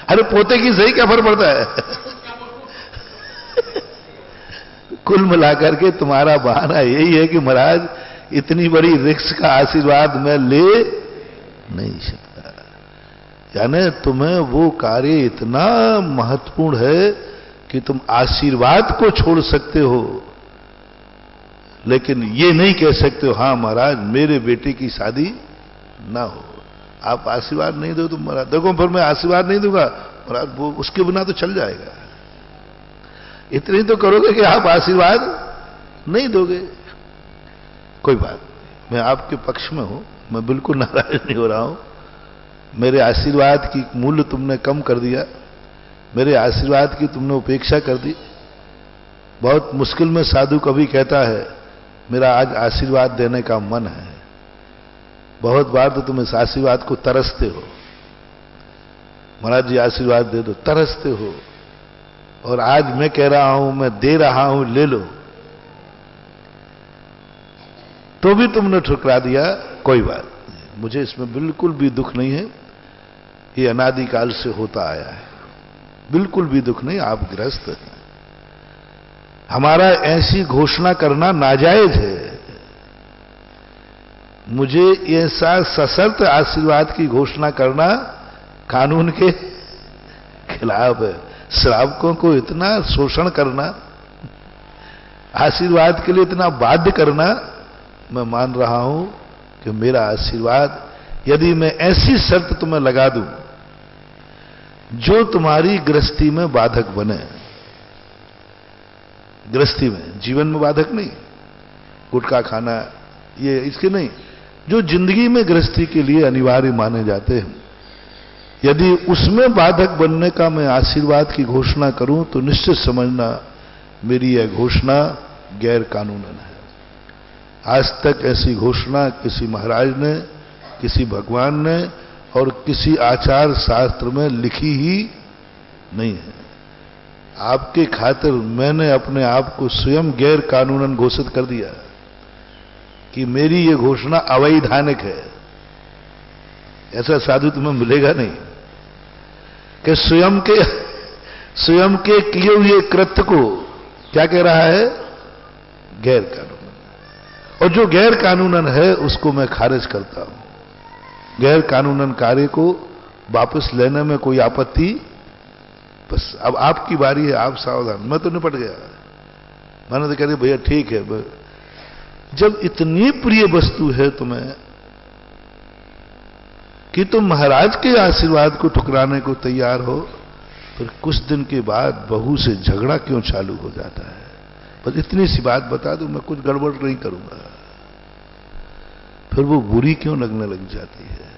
अरे पोते की सही क्या फर्क पड़ता है? कुल मिलाकर के तुम्हारा बहाना यही है कि महाराज इतनी बड़ी रिक्स का आशीर्वाद मैं ले नहीं सकता। यानी तुम्हें वो कार्य इतना महत्वपूर्ण है कि तुम आशीर्वाद को छोड़ सकते हो, लेकिन ये नहीं कह सकते हो हाँ महाराज मेरे बेटे की शादी ना हो। आप आशीर्वाद नहीं दो तुम महाराज, देखो फिर मैं आशीर्वाद नहीं दूंगा महाराज, वो उसके बिना तो चल जाएगा। इतनी तो करोगे कि आप आशीर्वाद नहीं दोगे। कोई बात, मैं आपके पक्ष में हूं, मैं बिल्कुल नाराज नहीं हो रहा हूं। मेरे आशीर्वाद की मूल्य तुमने कम कर दिया, मेरे आशीर्वाद की तुमने उपेक्षा कर दी। बहुत मुश्किल में साधु कभी कहता है मेरा आज आशीर्वाद देने का मन है। बहुत बार तो तुम इस आशीर्वाद को तरसते हो, महाराज जी आशीर्वाद दे दो, तरसते हो। और आज मैं कह रहा हूं, मैं दे रहा हूं, ले लो, तो भी तुमने ठुकरा दिया। कोई बात नहीं, मुझे इसमें बिल्कुल भी दुख नहीं है, ये अनादिकाल से होता आया है, बिल्कुल भी दुख नहीं। आप गृहस्थ हैं, हमारा ऐसी घोषणा करना नाजायज है। मुझे ऐसा सशर्त आशीर्वाद की घोषणा करना कानून के खिलाफ है। श्रावकों को इतना शोषण करना, आशीर्वाद के लिए इतना बाध्य करना, मैं मान रहा हूं कि मेरा आशीर्वाद यदि मैं ऐसी शर्त तुम्हें लगा दूं जो तुम्हारी गृहस्थी में बाधक बने, गृहस्थी में, जीवन में बाधक नहीं, गुटखा खाना ये इसके नहीं, जो जिंदगी में गृहस्थी के लिए अनिवार्य माने जाते हैं, यदि उसमें बाधक बनने का मैं आशीर्वाद की घोषणा करूं तो निश्चित समझना मेरी यह घोषणा गैर कानूनन है। आज तक ऐसी घोषणा किसी महाराज ने, किसी भगवान ने और किसी आचार शास्त्र में लिखी ही नहीं है। आपके खातिर मैंने अपने आप को स्वयं गैर कानूनन घोषित कर दिया कि मेरी यह घोषणा अवैधानिक है। ऐसा साधु तुम्हें मिलेगा नहीं कि स्वयं के किए हुए कृत्य को क्या कह रहा है, गैर कानूनन। और जो गैर कानूनन है उसको मैं खारिज करता हूं। गैर कानूनन कार्य को वापस लेने में कोई आपत्ति, बस अब आपकी बारी है, आप सावधान। मैं तो निपट गया, मैंने तो कह दिया भैया ठीक है। जब इतनी प्रिय वस्तु है तुम्हें कि तुम महाराज के आशीर्वाद को ठुकराने को तैयार हो, फिर कुछ दिन के बाद बहू से झगड़ा क्यों चालू हो जाता है? बस इतनी सी बात बता दूं, मैं कुछ गड़बड़ नहीं करूंगा। फिर वो बुरी क्यों लगने लग जाती है?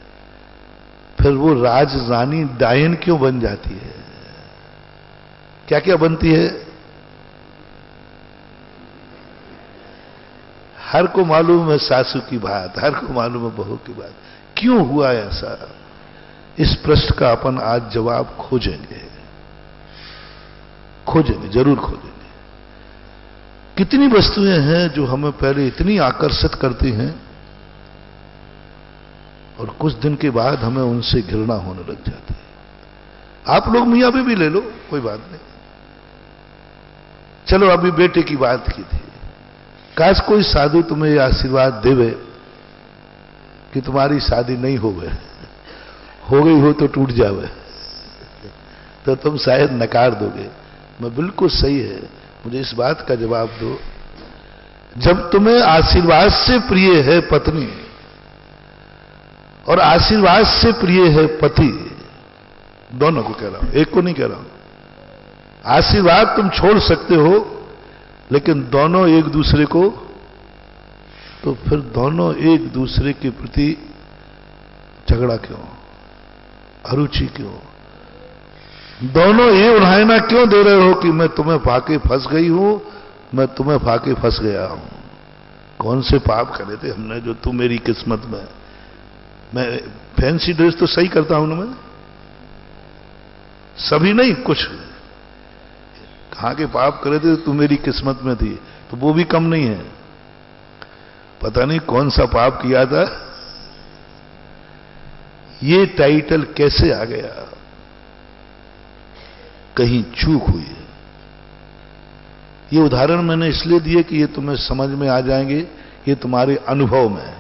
फिर वो राज रानी डायन क्यों बन जाती है? क्या क्या बनती है? हर को मालूम है सासू की बात, हर को मालूम है बहू की बात। क्यों हुआ ऐसा? इस प्रश्न का अपन आज जवाब खोजेंगे, जरूर खोजेंगे। कितनी वस्तुएं हैं जो हमें पहले इतनी आकर्षित करती हैं और कुछ दिन के बाद हमें उनसे घृणा होने लग जाती है। आप लोग मियां भी ले लो, कोई बात नहीं। चलो अभी बेटे की बात की थी, काश कोई साधु तुम्हें यह आशीर्वाद देवे कि तुम्हारी शादी नहीं हो गई हो तो टूट जावे, तो तुम शायद नकार दोगे। मैं बिल्कुल सही है, मुझे इस बात का जवाब दो। जब तुम्हें आशीर्वाद से प्रिय है पत्नी और आशीर्वाद से प्रिय है पति, दोनों को कह रहा हूं, एक को नहीं कह रहा हूं। आशीर्वाद तुम छोड़ सकते हो, लेकिन दोनों एक दूसरे को, तो फिर दोनों एक दूसरे के प्रति झगड़ा क्यों, अरुचि क्यों? दोनों ये उड़ाना क्यों दे रहे हो कि मैं तुम्हें फाके फंस गई हूं, मैं तुम्हें फाके फंस गया हूं? कौन से पाप करे थे हमने जो तू मेरी किस्मत में? मैं फैंसी ड्रेस तो सही करता हूं ना, मैं सभी नहीं, कुछ कहां के पाप करे थे तू मेरी किस्मत में थी, तो वो भी कम नहीं है। पता नहीं कौन सा पाप किया था, ये टाइटल कैसे आ गया? कहीं चूक हुई है। ये उदाहरण मैंने इसलिए दिए कि ये तुम्हें समझ में आ जाएंगे, ये तुम्हारे अनुभव में है,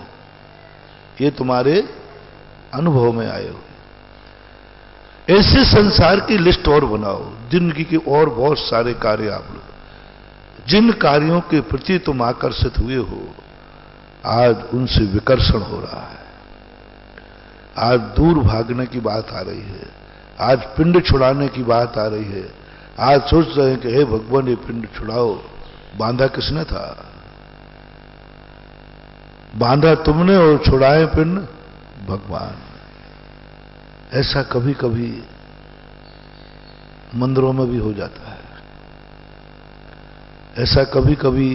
ये तुम्हारे अनुभव में आए हो। ऐसे संसार की लिस्ट और बनाओ, जिंदगी के और बहुत सारे कार्य आप लोग, जिन कार्यों के प्रति तुम आकर्षित हुए हो, आज उनसे विकर्षण हो रहा है। आज दूर भागने की बात आ रही है, आज पिंड छुड़ाने की बात आ रही है। आज सोच रहे हैं कि हे भगवान ये पिंड छुड़ाओ, बांधा किसने था? बांधा तुमने और छुड़ाए पिंड भगवान। ऐसा कभी कभी मंदिरों में भी हो जाता है, ऐसा कभी कभी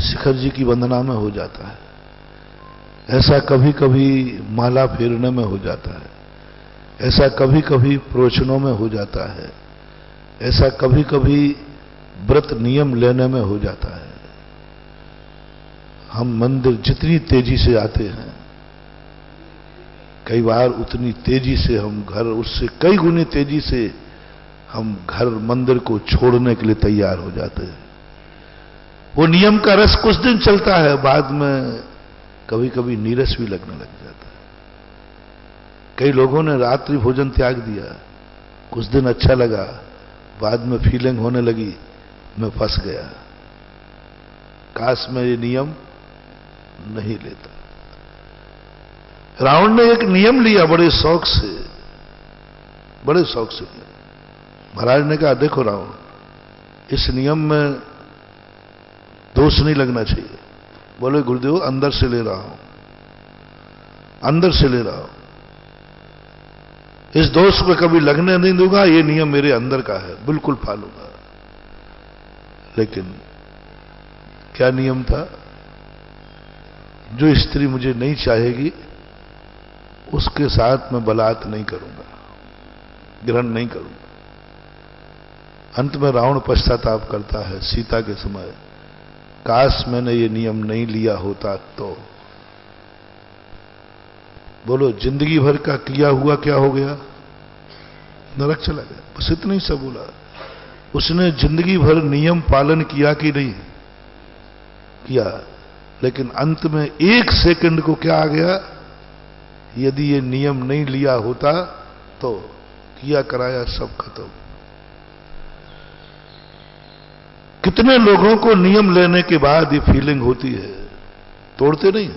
शिखर जी की वंदना में हो जाता है, ऐसा कभी कभी माला फेरने में हो जाता है, ऐसा कभी कभी प्रवचनों में हो जाता है, ऐसा कभी कभी व्रत नियम लेने में हो जाता है। हम मंदिर जितनी तेजी से आते हैं, कई बार उतनी तेजी से हम घर, उससे कई गुनी तेजी से हम घर मंदिर को छोड़ने के लिए तैयार हो जाते हैं। वो नियम का रस कुछ दिन चलता है, बाद में कभी कभी नीरस भी लगने लग जाता है। कई लोगों ने रात्रि भोजन त्याग दिया, कुछ दिन अच्छा लगा, बाद में फीलिंग होने लगी मैं फंस गया, काश मैं ये नियम नहीं लेता। रावण ने एक नियम लिया बड़े शौक से, बड़े शौक से लिया। महाराज ने कहा देखो रावण, इस नियम में दोष नहीं लगना चाहिए। बोले गुरुदेव अंदर से ले रहा हूं, अंदर से ले रहा हूं, इस दोष को कभी लगने नहीं दूंगा, ये नियम मेरे अंदर का है, बिल्कुल पालूंगा। लेकिन क्या नियम था? जो स्त्री मुझे नहीं चाहेगी उसके साथ मैं बलात् नहीं करूंगा, ग्रहण नहीं करूंगा। अंत में रावण पश्चाताप करता है सीता के समय, काश मैंने ये नियम नहीं लिया होता तो। बोलो जिंदगी भर का किया हुआ क्या हो गया? नरक चला गया। बस इतना ही सब बोला। उसने जिंदगी भर नियम पालन किया कि नहीं किया, लेकिन अंत में एक सेकंड को क्या आ गया? यदि ये नियम नहीं लिया होता तो किया कराया सब खत्म। कितने लोगों को नियम लेने के बाद ये फीलिंग होती है, तोड़ते नहीं।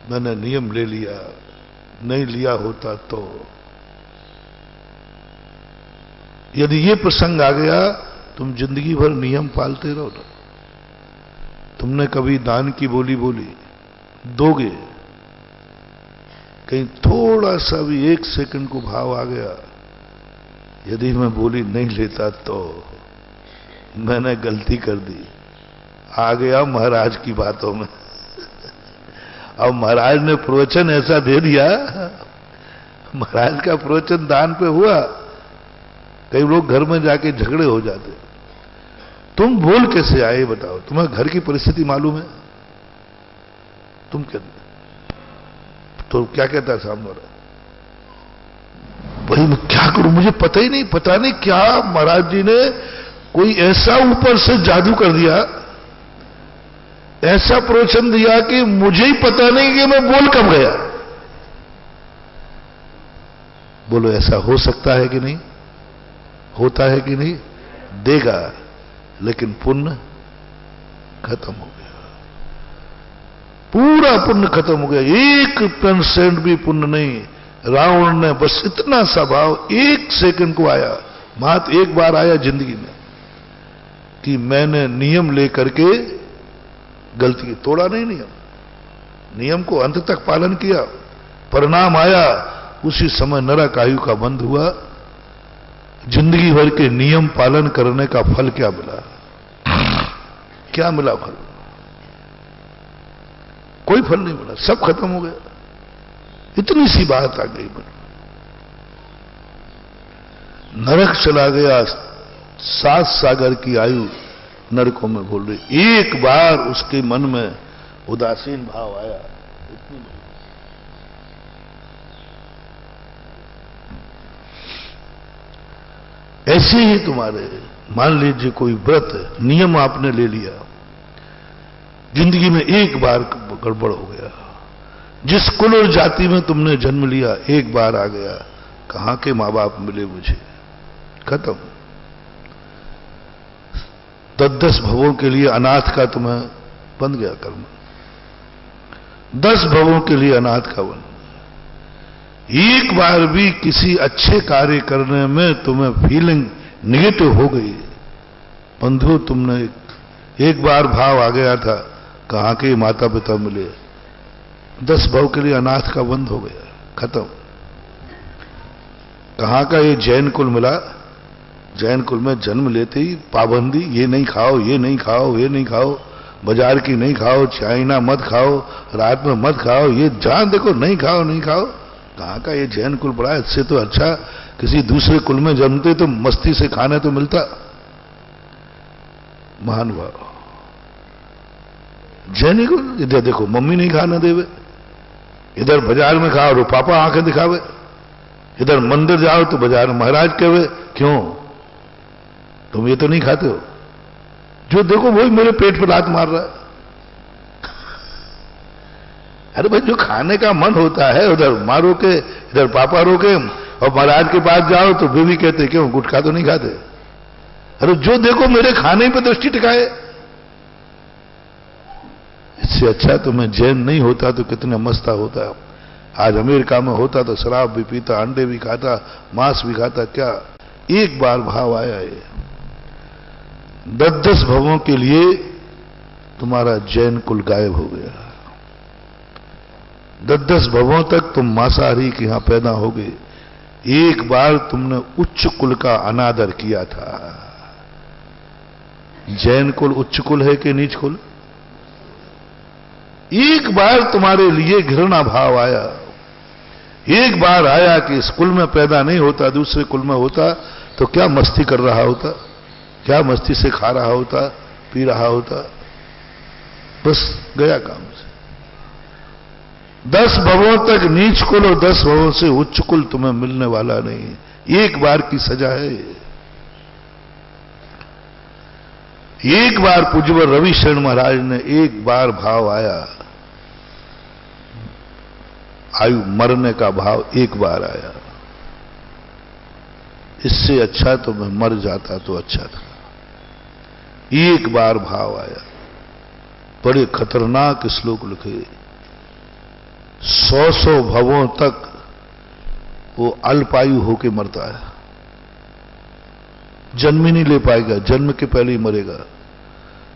मैंने नियम ले लिया, नहीं लिया होता तो। यदि ये प्रसंग आ गया, तुम जिंदगी भर नियम पालते रहो ना। तुमने कभी दान की बोली बोली, दोगे, कहीं थोड़ा सा भी एक सेकंड को भाव आ गया, यदि मैं बोली नहीं लेता तो मैंने गलती कर दी, आ गया महाराज की बातों में। अब महाराज ने प्रवचन ऐसा दे दिया, महाराज का प्रवचन दान पे हुआ, कई लोग घर में जाके झगड़े हो जाते। तुम बोल कैसे आए बताओ? तुम्हें घर की परिस्थिति मालूम है? तुम क्या तो क्या कहता है सामने वाला? भाई मैं क्या करूं, मुझे पता ही नहीं, पता नहीं क्या महाराज जी ने कोई ऐसा ऊपर से जादू कर दिया, ऐसा प्रवचन दिया कि मुझे ही पता नहीं कि मैं बोल कब गया। बोलो ऐसा हो सकता है कि नहीं? होता है कि नहीं? देगा, लेकिन पुण्य खत्म हो गया, पूरा पुण्य खत्म हो गया, 1% भी पुण्य नहीं। रावण ने बस इतना सा भाव एक सेकंड को आया, मात्र एक बार आया जिंदगी में, कि मैंने नियम लेकर के गलती की। तोड़ा नहीं नियम, नियम को अंत तक पालन किया, परिणाम आया, उसी समय नरक आयु का बंध हुआ। जिंदगी भर के नियम पालन करने का फल क्या मिला? क्या मिला फल? कोई फल नहीं मिला, सब खत्म हो गया। इतनी सी बात आ गई, नरक चला गया, 7 सागर की आयु नरकों में बोल रही। एक बार उसके मन में उदासीन भाव आया, ऐसे ही तुम्हारे, मान लीजिए कोई व्रत नियम आपने ले लिया, जिंदगी में एक बार गड़बड़ हो गया, जिस कुल और जाति में तुमने जन्म लिया एक बार आ गया, कहां के मां बाप मिले मुझे, खत्म। 10-10 भवों के लिए अनाथ का तुम्हें बन गया कर्म, 10 भवों के लिए अनाथ का बन। एक बार भी किसी अच्छे कार्य करने में तुम्हें फीलिंग निगेटिव हो गई, बंधु तुमने एक बार भाव आ गया था, कहां के माता पिता मिले, 10 भव के लिए अनाथ का बंद हो गया, खत्म। कहां का ये जैन कुल मिला, जैन कुल में जन्म लेते ही पाबंदी, ये नहीं खाओ, ये नहीं खाओ, ये नहीं खाओ, बाजार की नहीं खाओ, चाइना मत खाओ, रात में मत खाओ, ये जहां देखो नहीं खाओ नहीं खाओ। कहां का ये जैन कुल पड़ा, इससे तो अच्छा किसी दूसरे कुल में जन्मते तो मस्ती से खाने तो मिलता। महान भाव जैनी को इधर देखो मम्मी नहीं खाने देवे, इधर बाजार में खाओ तो पापा आंखें दिखावे, इधर मंदिर जाओ तो बाजार में महाराज कहे, क्यों तुम ये तो नहीं खाते हो, जो देखो वही मेरे पेट पर लात मार रहा है। अरे भाई जो खाने का मन होता है उधर माँ रोके, इधर पापा रोके, और महाराज के पास जाओ तो वे भी कहते क्यों गुटखा तो नहीं खाते। अरे जो देखो मेरे खाने पे दृष्टि टिकाए। इससे अच्छा तो मैं जैन नहीं होता तो कितना मस्ता होता। आज अमेरिका में होता तो शराब भी पीता, अंडे भी खाता, मांस भी खाता। क्या एक बार भाव आया है, 10-10 भवों के लिए तुम्हारा जैन कुल गायब हो गया। 10-10 भवों तक तुम मांसाहारी के यहां पैदा हो गए। एक बार तुमने उच्च कुल का अनादर किया था। जैन कुल उच्च कुल है कि नीच कुल? एक बार तुम्हारे लिए घृणा भाव आया, एक बार आया कि इस कुल में पैदा नहीं होता, दूसरे कुल में होता तो क्या मस्ती कर रहा होता, क्या मस्ती से खा रहा होता, पी रहा होता। बस गया काम से। 10 भवों तक नीच कुल और 10 भवों से उच्च कुल तुम्हें मिलने वाला नहीं। एक बार की सजा है। एक बार पूज्य रवि शरण महाराज ने एक बार भाव आया, आयु मरने का भाव एक बार आया। इससे अच्छा तो मैं मर जाता तो अच्छा था। एक बार भाव आया। बड़े खतरनाक श्लोक लिखे। 100 भवों तक वो अल्पायु होके मरता है, जन्म ही नहीं ले पाएगा, जन्म के पहले ही मरेगा,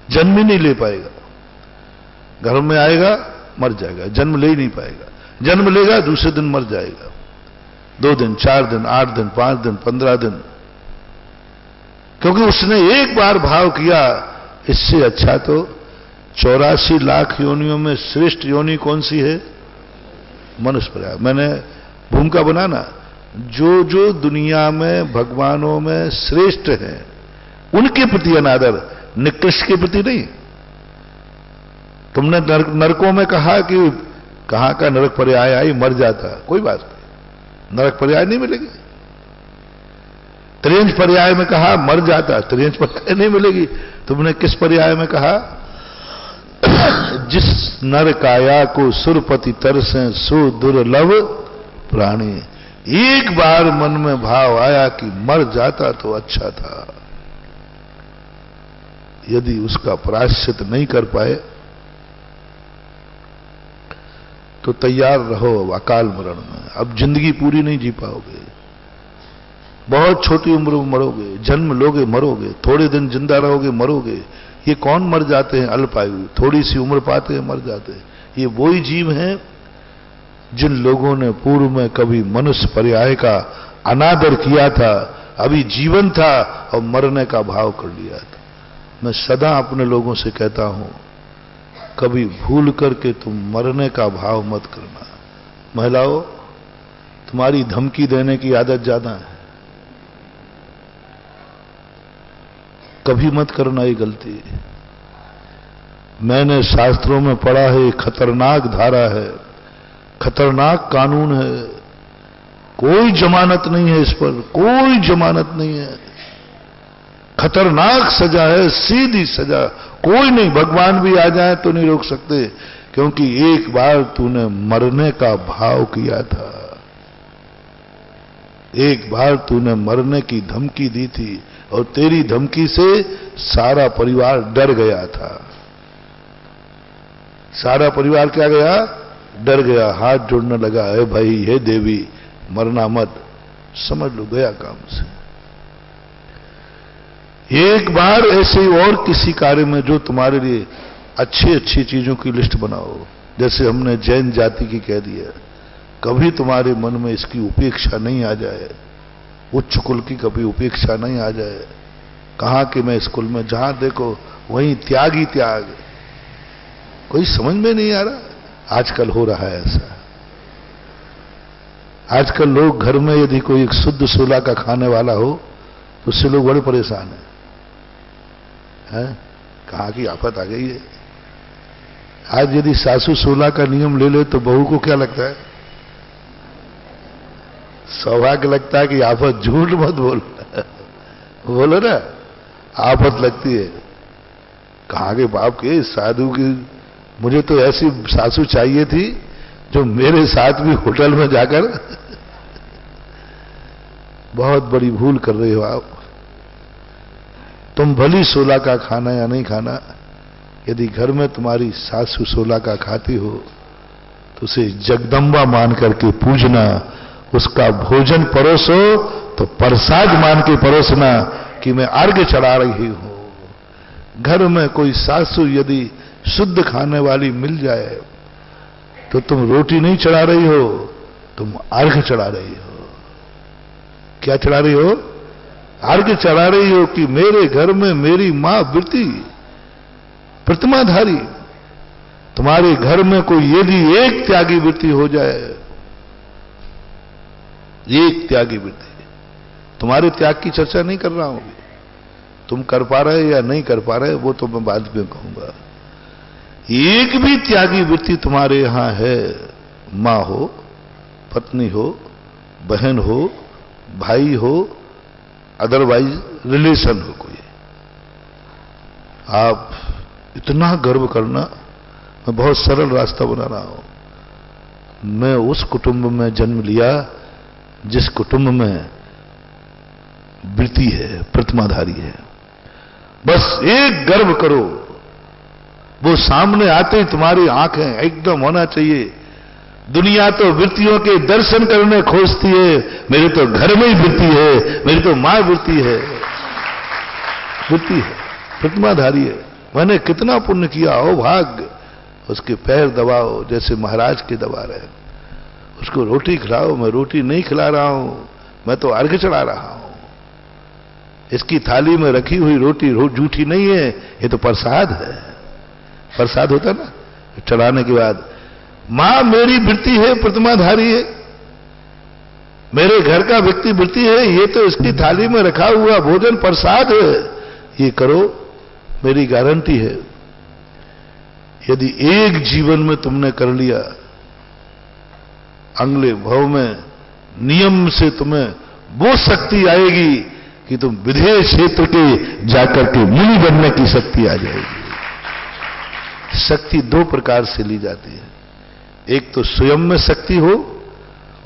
जन्म ही नहीं ले पाएगा। घर में आएगा मर जाएगा, जन्म ले ही नहीं पाएगा, जन्म लेगा दूसरे दिन मर जाएगा। 2 दिन, 4 दिन, 8 दिन, 5 दिन, 15 दिन, क्योंकि उसने एक बार भाव किया। इससे अच्छा तो 84 लाख योनियों में श्रेष्ठ योनि कौन सी है? मनुष्य पर्याय। मैंने भूमिका बनाना, जो जो दुनिया में भगवानों में श्रेष्ठ हैं उनके प्रति अनादर, निकृष्ट के प्रति नहीं। तुमने नरकों में कहा कि कहां का नरक पर्याय आई, मर जाता, कोई बात नहीं, नरक पर्याय नहीं मिलेगी। त्रियंश पर्याय में कहा मर जाता, त्रियंश पर्याय नहीं मिलेगी। तुमने किस पर्याय में कहा? जिस नर काया को सुरपति तरसें सो दुर्लभ प्राणी। एक बार मन में भाव आया कि मर जाता तो अच्छा था। यदि उसका प्रायश्चित नहीं कर पाए तो तैयार रहो अकाल मरण में। अब जिंदगी पूरी नहीं जी पाओगे, बहुत छोटी उम्र में मरोगे, जन्म लोगे मरोगे, थोड़े दिन जिंदा रहोगे मरोगे। ये कौन मर जाते हैं? अल्पायु, थोड़ी सी उम्र पाते हैं मर जाते हैं। ये वही जीव हैं जिन लोगों ने पूर्व में कभी मनुष्य पर्याय का अनादर किया था, अभी जीवन था और मरने का भाव कर लिया था। मैं सदा अपने लोगों से कहता हूं, कभी भूल करके तुम मरने का भाव मत करना। महिलाओं, तुम्हारी धमकी देने की आदत ज्यादा है, कभी मत करना ये गलती। मैंने शास्त्रों में पढ़ा है, खतरनाक धारा है, खतरनाक कानून है, कोई जमानत नहीं है इस पर, कोई जमानत नहीं है। खतरनाक सजा है, सीधी सजा। कोई नहीं, भगवान भी आ जाए तो नहीं रोक सकते, क्योंकि एक बार तूने मरने का भाव किया था, एक बार तूने मरने की धमकी दी थी, और तेरी धमकी से सारा परिवार डर गया था। सारा परिवार क्या गया? डर गया, हाथ जोड़ने लगा, है भाई, हे देवी, मरना मत, समझ लो गया काम से। एक बार ऐसे ही और किसी कार्य में जो तुम्हारे लिए अच्छी अच्छी चीजों की लिस्ट बनाओ, जैसे हमने जैन जाति की कह दिया, कभी तुम्हारे मन में इसकी उपेक्षा नहीं आ जाए, उच्च कुल की कभी उपेक्षा नहीं आ जाए। कहा कि मैं इस कुल में जहां देखो वहीं त्याग ही त्याग। कोई समझ में नहीं आ रहा। आजकल हो रहा है ऐसा। आजकल लोग घर में यदि कोई एक शुद्ध सोला का खाने वाला हो तो उससे लोग बड़े परेशान हैं। कहाँ की आफत आ गई है। आज यदि सासू सोला का नियम ले ले तो बहू को क्या लगता है? सौभाग्य लगता है कि आफत। झूठ मत बोल बोलो ना, आफत लगती है। कहाँ के बाप के साधु की। मुझे तो ऐसी सासू चाहिए थी जो मेरे साथ भी होटल में जाकर बहुत बड़ी भूल कर रहे हो आप। तुम भली सोला का खाना या नहीं खाना, यदि घर में तुम्हारी सासू सोला का खाती हो तो उसे जगदम्बा मान करके पूजना, उसका भोजन परोसो तो प्रसाद मान के परोसना कि मैं अर्घ्य चढ़ा रही हूं। घर में कोई सासू यदि शुद्ध खाने वाली मिल जाए तो तुम रोटी नहीं चढ़ा रही हो, तुम अर्घ्य चढ़ा रही हो। क्या चढ़ा रही हो? अर्घ्य चढ़ा रही हो कि मेरे घर में मेरी मां वृत्ति प्रतिमाधारी। तुम्हारे घर में कोई यदि एक त्यागी वृत्ति हो जाए, एक त्यागी वृत्ति, तुम्हारे त्याग की चर्चा नहीं कर रहा हूं, तुम कर पा रहे या नहीं कर पा रहे वो तो मैं बाद में कहूंगा। एक भी त्यागी वृत्ति तुम्हारे यहां है, मां हो, पत्नी हो, बहन हो, भाई हो, अदरवाइज रिलेशन हो कोई, आप इतना गर्व करना। मैं बहुत सरल रास्ता बना रहा हूं। मैं उस कुटुंब में जन्म लिया जिस कुटुंब में वृत्ति है, प्रतिमाधारी है। बस एक गर्व करो, वो सामने आते ही तुम्हारी आंखें एकदम होना चाहिए। दुनिया तो वृत्तियों के दर्शन करने खोजती है, मेरे तो घर में ही वृत्ति है, मेरी तो मां वृत्ति है, वृत्ति है, प्रतिमाधारी है। मैंने कितना पुण्य किया हो, भाग्य। उसके पैर दबाओ जैसे महाराज के दबा रहे, उसको रोटी खिलाओ। मैं रोटी नहीं खिला रहा हूं, मैं तो अर्घ्य चढ़ा रहा हूं। इसकी थाली में रखी हुई रोटी जूठी नहीं है, ये तो प्रसाद है। प्रसाद होता ना चढ़ाने के बाद। मां मेरी वृत्ति है, प्रतिमाधारी है, मेरे घर का व्यक्ति वृत्ति है, ये तो इसकी थाली में रखा हुआ भोजन प्रसाद है, ये करो, मेरी गारंटी है। यदि एक जीवन में तुमने कर लिया, अगले भव में नियम से तुम्हें वो शक्ति आएगी कि तुम विधेय क्षेत्र के जाकर के मुनि बनने की शक्ति आ जाएगी। शक्ति दो प्रकार से ली जाती है। एक तो स्वयं में शक्ति हो,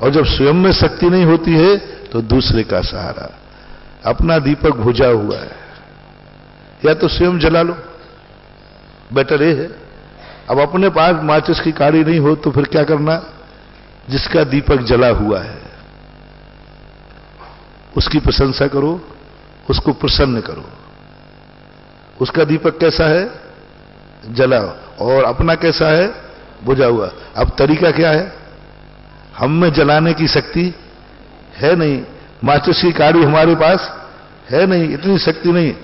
और जब स्वयं में शक्ति नहीं होती है तो दूसरे का सहारा। अपना दीपक बुझा हुआ है, या तो स्वयं जला लो, बेटर ये है। अब अपने पास माचिस की काड़ी नहीं हो तो फिर क्या करना? जिसका दीपक जला हुआ है उसकी प्रशंसा करो, उसको प्रसन्न करो। उसका दीपक कैसा है? जला, और अपना कैसा है? बुझा हुआ। अब तरीका क्या है? हम में जलाने की शक्ति है नहीं, माचिस की काड़ी हमारे पास है नहीं, इतनी शक्ति नहीं।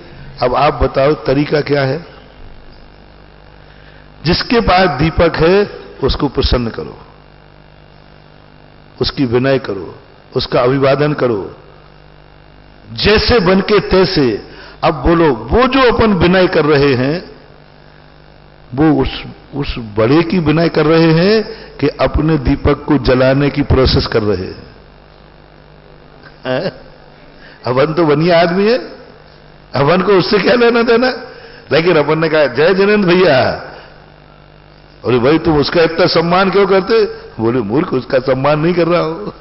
अब आप बताओ तरीका क्या है? जिसके पास दीपक है उसको प्रसन्न करो, उसकी विनय करो, उसका अभिवादन करो, जैसे बन के तैसे। अब बोलो, वो जो अपन विनय कर रहे हैं वो उस बड़े की विनय कर रहे हैं कि अपने दीपक को जलाने की प्रोसेस कर रहे हैं? अपन तो बनिया आदमी है, अपन को उससे क्या लेना देना। लेकिन अपन ने कहा जय जिनेंद्र भैया। अरे भाई तुम उसका इतना सम्मान क्यों करते? बोले मूर्ख, उसका सम्मान नहीं कर रहा हो।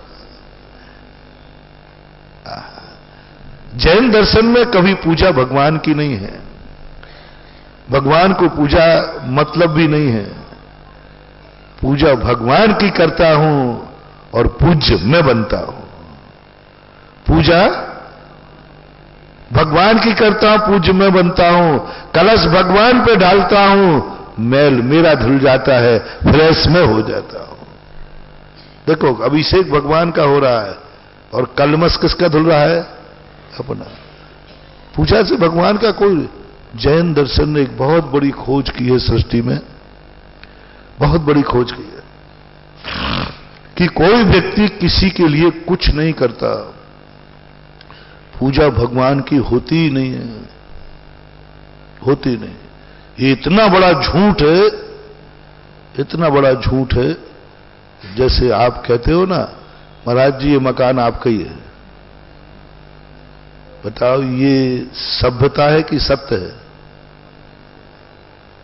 जैन दर्शन में कभी पूजा भगवान की नहीं है, भगवान को पूजा मतलब भी नहीं है। पूजा भगवान की करता हूं और पूज्य मैं बनता हूं। पूजा भगवान की करता हूं, पूज्य मैं बनता हूं। कलश भगवान पे डालता हूं, मैल मेरा धुल जाता है, फ्रेश में हो जाता हूं। देखो अभिषेक भगवान का हो रहा है और कलमश किसका धुल रहा है? अपना। पूजा से भगवान का कोई। जैन दर्शन ने एक बहुत बड़ी खोज की है सृष्टि में, बहुत बड़ी खोज की है कि कोई व्यक्ति किसी के लिए कुछ नहीं करता, पूजा भगवान की होती ही नहीं है, होती नहीं। ये इतना बड़ा झूठ है, इतना बड़ा झूठ है। जैसे आप कहते हो ना, महाराज जी ये मकान आपका ही है। बताओ ये सभ्यता है कि सत्य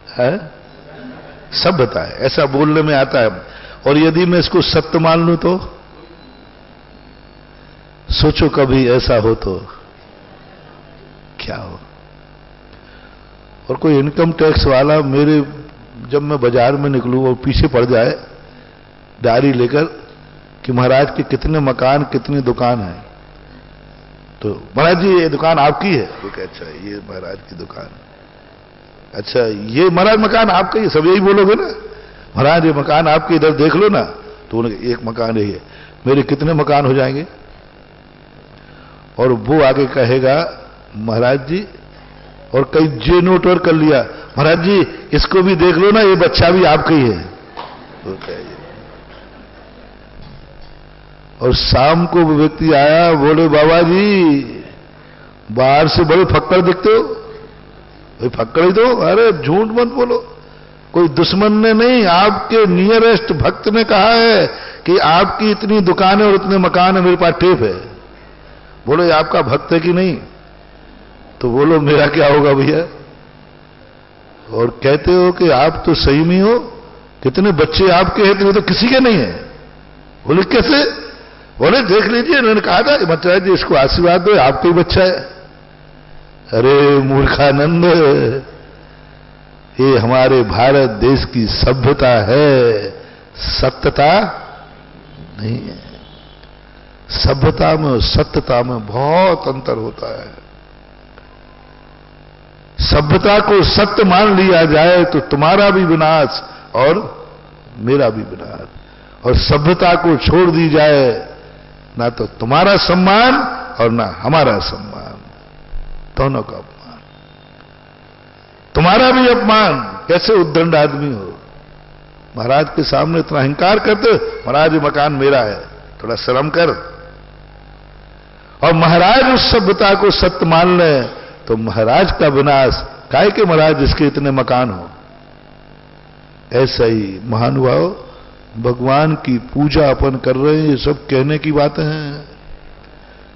है? सभ्यता है, ऐसा बोलने में आता है। और यदि मैं इसको सत्य मान लूं तो सोचो कभी ऐसा हो तो क्या हो। और कोई इनकम टैक्स वाला मेरे, जब मैं बाजार में निकलूं और पीछे पड़ जाए डायरी लेकर कि महाराज के कितने मकान कितनी दुकान है, तो महाराज जी ये दुकान आपकी है? तो क्या अच्छा ये महाराज की दुकान, अच्छा ये महाराज मकान आपका ही, सब यही बोलोगे ना, महाराज ये मकान आपके, इधर देख लो ना। तो उन्हें एक मकान है, मेरे कितने मकान हो जाएंगे? और वो आगे कहेगा महाराज जी, और कई जे नोट और कर लिया, महाराज जी इसको भी देख लो ना, ये बच्चा भी आपका ही है। तो और शाम को वो व्यक्ति आया, बोले बाबा जी बाहर से बड़े फक्कड़ दिखते हो। भाई फक्कड़ ही तो, अरे झूठ मत बोलो, कोई दुश्मन ने नहीं, आपके नियरेस्ट भक्त ने कहा है कि आपकी इतनी दुकानें और इतने मकान है, मेरे पास टेप है। बोलो ये आपका भक्त है कि नहीं? तो बोलो मेरा क्या होगा भैया। और कहते हो कि आप तो सही में हो, कितने बच्चे आपके हैं, तो किसी के नहीं है। बोले कैसे? बोले देख लीजिए, उन्होंने कहा था महाराज जी इसको आशीर्वाद दो, आपका ही बच्चा है। अरे मूर्खानंद, ये हमारे भारत देश की सभ्यता है, सत्यता नहीं है। सभ्यता में और सत्यता में बहुत अंतर होता है। सभ्यता को सत्य मान लिया जाए तो तुम्हारा भी विनाश और मेरा भी विनाश, और सभ्यता को छोड़ दी जाए ना तो तुम्हारा सम्मान और ना हमारा सम्मान, दोनों का अपमान। तुम्हारा भी अपमान, कैसे उद्दंड आदमी हो, महाराज के सामने इतना अहंकार करते हो, महाराज ये मकान मेरा है, थोड़ा शर्म कर। और महाराज उस सभ्यता को सत्य मान ले तो महाराज का विनाश, काहे के महाराज इसके इतने मकान हो। ऐसा ही महानुभाव, भगवान की पूजा अपन कर रहे हैं, ये सब कहने की बातें हैं,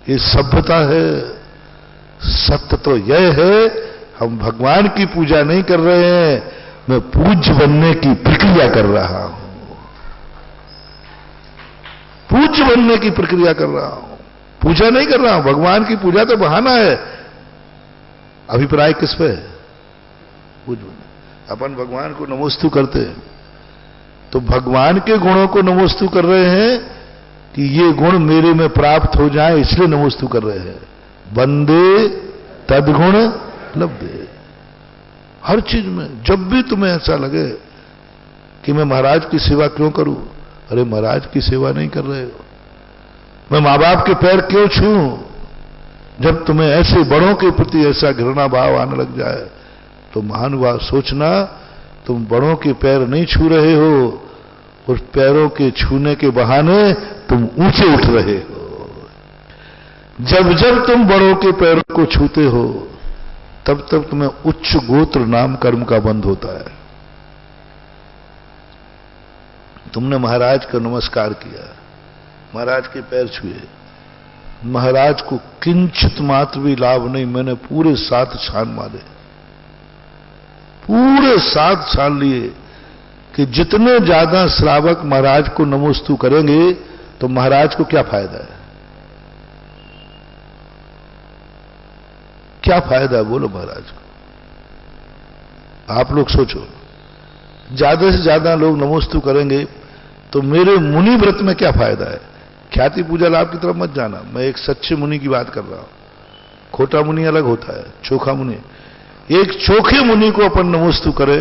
ये सभ्यता है। सत्य तो यह है हम भगवान की पूजा नहीं कर रहे हैं, मैं पूज्य बनने की प्रक्रिया कर रहा हूं, पूज्य बनने की प्रक्रिया कर रहा हूं, पूजा नहीं कर रहा हूं। भगवान की पूजा तो बहाना है। अभिप्राय किस पे है? पूज्य। अपन भगवान को नमोस्तु करते हैं तो भगवान के गुणों को नमोस्तु कर रहे हैं कि ये गुण मेरे में प्राप्त हो जाए, इसलिए नमोस्तु कर रहे हैं। वंदे तद्गुण लब्धे। हर चीज में जब भी तुम्हें ऐसा लगे कि मैं महाराज की सेवा क्यों करूं, अरे महाराज की सेवा नहीं कर रहे हो। मैं मां बाप के पैर क्यों छूऊं? जब तुम्हें ऐसे बड़ों के प्रति ऐसा घृणा भाव आने लग जाए तो महानुभाव सोचना, तुम बड़ों के पैर नहीं छू रहे हो, उस पैरों के छूने के बहाने तुम ऊंचे उठ रहे हो। जब जब तुम बड़ों के पैरों को छूते हो तब तब तुम्हें उच्च गोत्र नाम कर्म का बंध होता है। तुमने महाराज को नमस्कार किया, महाराज के पैर छुए, महाराज को किंचित मात्र भी लाभ नहीं। मैंने पूरे 7 छान मारे, पूरे 7 छान लिए कि जितने ज्यादा श्रावक महाराज को नमोस्तु करेंगे तो महाराज को क्या फायदा है, क्या फायदा है बोलो महाराज को। आप लोग सोचो, ज्यादा से ज्यादा लोग नमोस्तु करेंगे तो मेरे मुनि व्रत में क्या फायदा है। ख्याति पूजा लाभ की तरफ मत जाना, मैं एक सच्चे मुनि की बात कर रहा हूं। खोटा मुनि अलग होता है, चोखा मुनि। एक चोखे मुनि को अपन नमोस्तु करे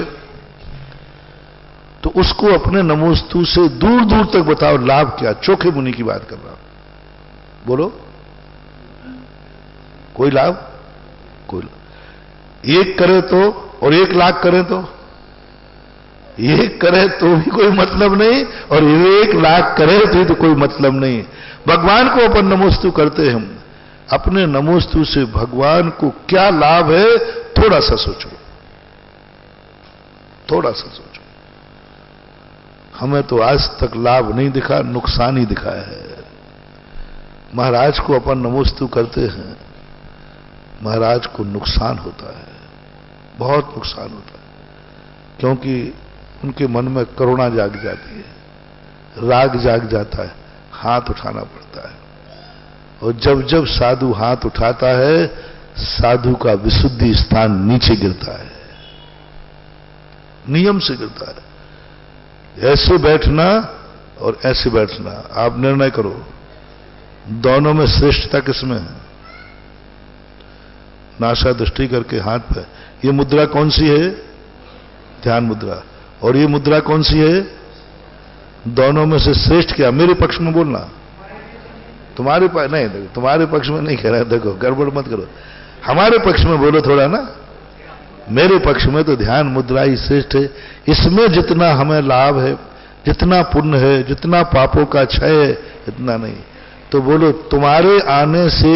तो उसको अपने नमोस्तु से दूर दूर तक बताओ लाभ क्या। चोखे मुनि की बात कर रहा हूं, बोलो कोई लाभ, कोई लाभ। एक करे तो और 1 लाख करे तो, एक करे तो भी कोई मतलब नहीं और 1 लाख करे तो कोई मतलब नहीं। भगवान को अपन नमोस्तु करते हैं, अपने नमोस्तु से भगवान को क्या लाभ है थोड़ा सा सोचो, थोड़ा सा सोचो। हमें तो आज तक लाभ नहीं दिखा, नुकसान ही दिखा है। महाराज को अपन नमोस्तु करते हैं, महाराज को नुकसान होता है, बहुत नुकसान होता है, क्योंकि उनके मन में करुणा जाग जाती है, राग जाग जाता है, हाथ उठाना पड़ता है। और जब जब साधु हाथ उठाता है, साधु का विशुद्धि स्थान नीचे गिरता है, नियम से गिरता है। ऐसे बैठना और ऐसे बैठना, आप निर्णय करो, दोनों में श्रेष्ठता किसमें है। नासा दृष्टि करके हाथ पे, ये मुद्रा कौन सी है, ध्यान मुद्रा। और ये मुद्रा कौन सी है, दोनों में से श्रेष्ठ क्या। मेरे पक्ष में बोलना, तुम्हारे पक्ष नहीं, देखो तुम्हारे पक्ष में नहीं कह रहा, देखो गड़बड़ मत करो, हमारे पक्ष में बोलो थोड़ा ना। मेरे पक्ष में तो ध्यान मुद्रा ही श्रेष्ठ है। इसमें जितना हमें लाभ है, जितना पुण्य है, जितना पापों का क्षय है, इतना नहीं। तो बोलो तुम्हारे आने से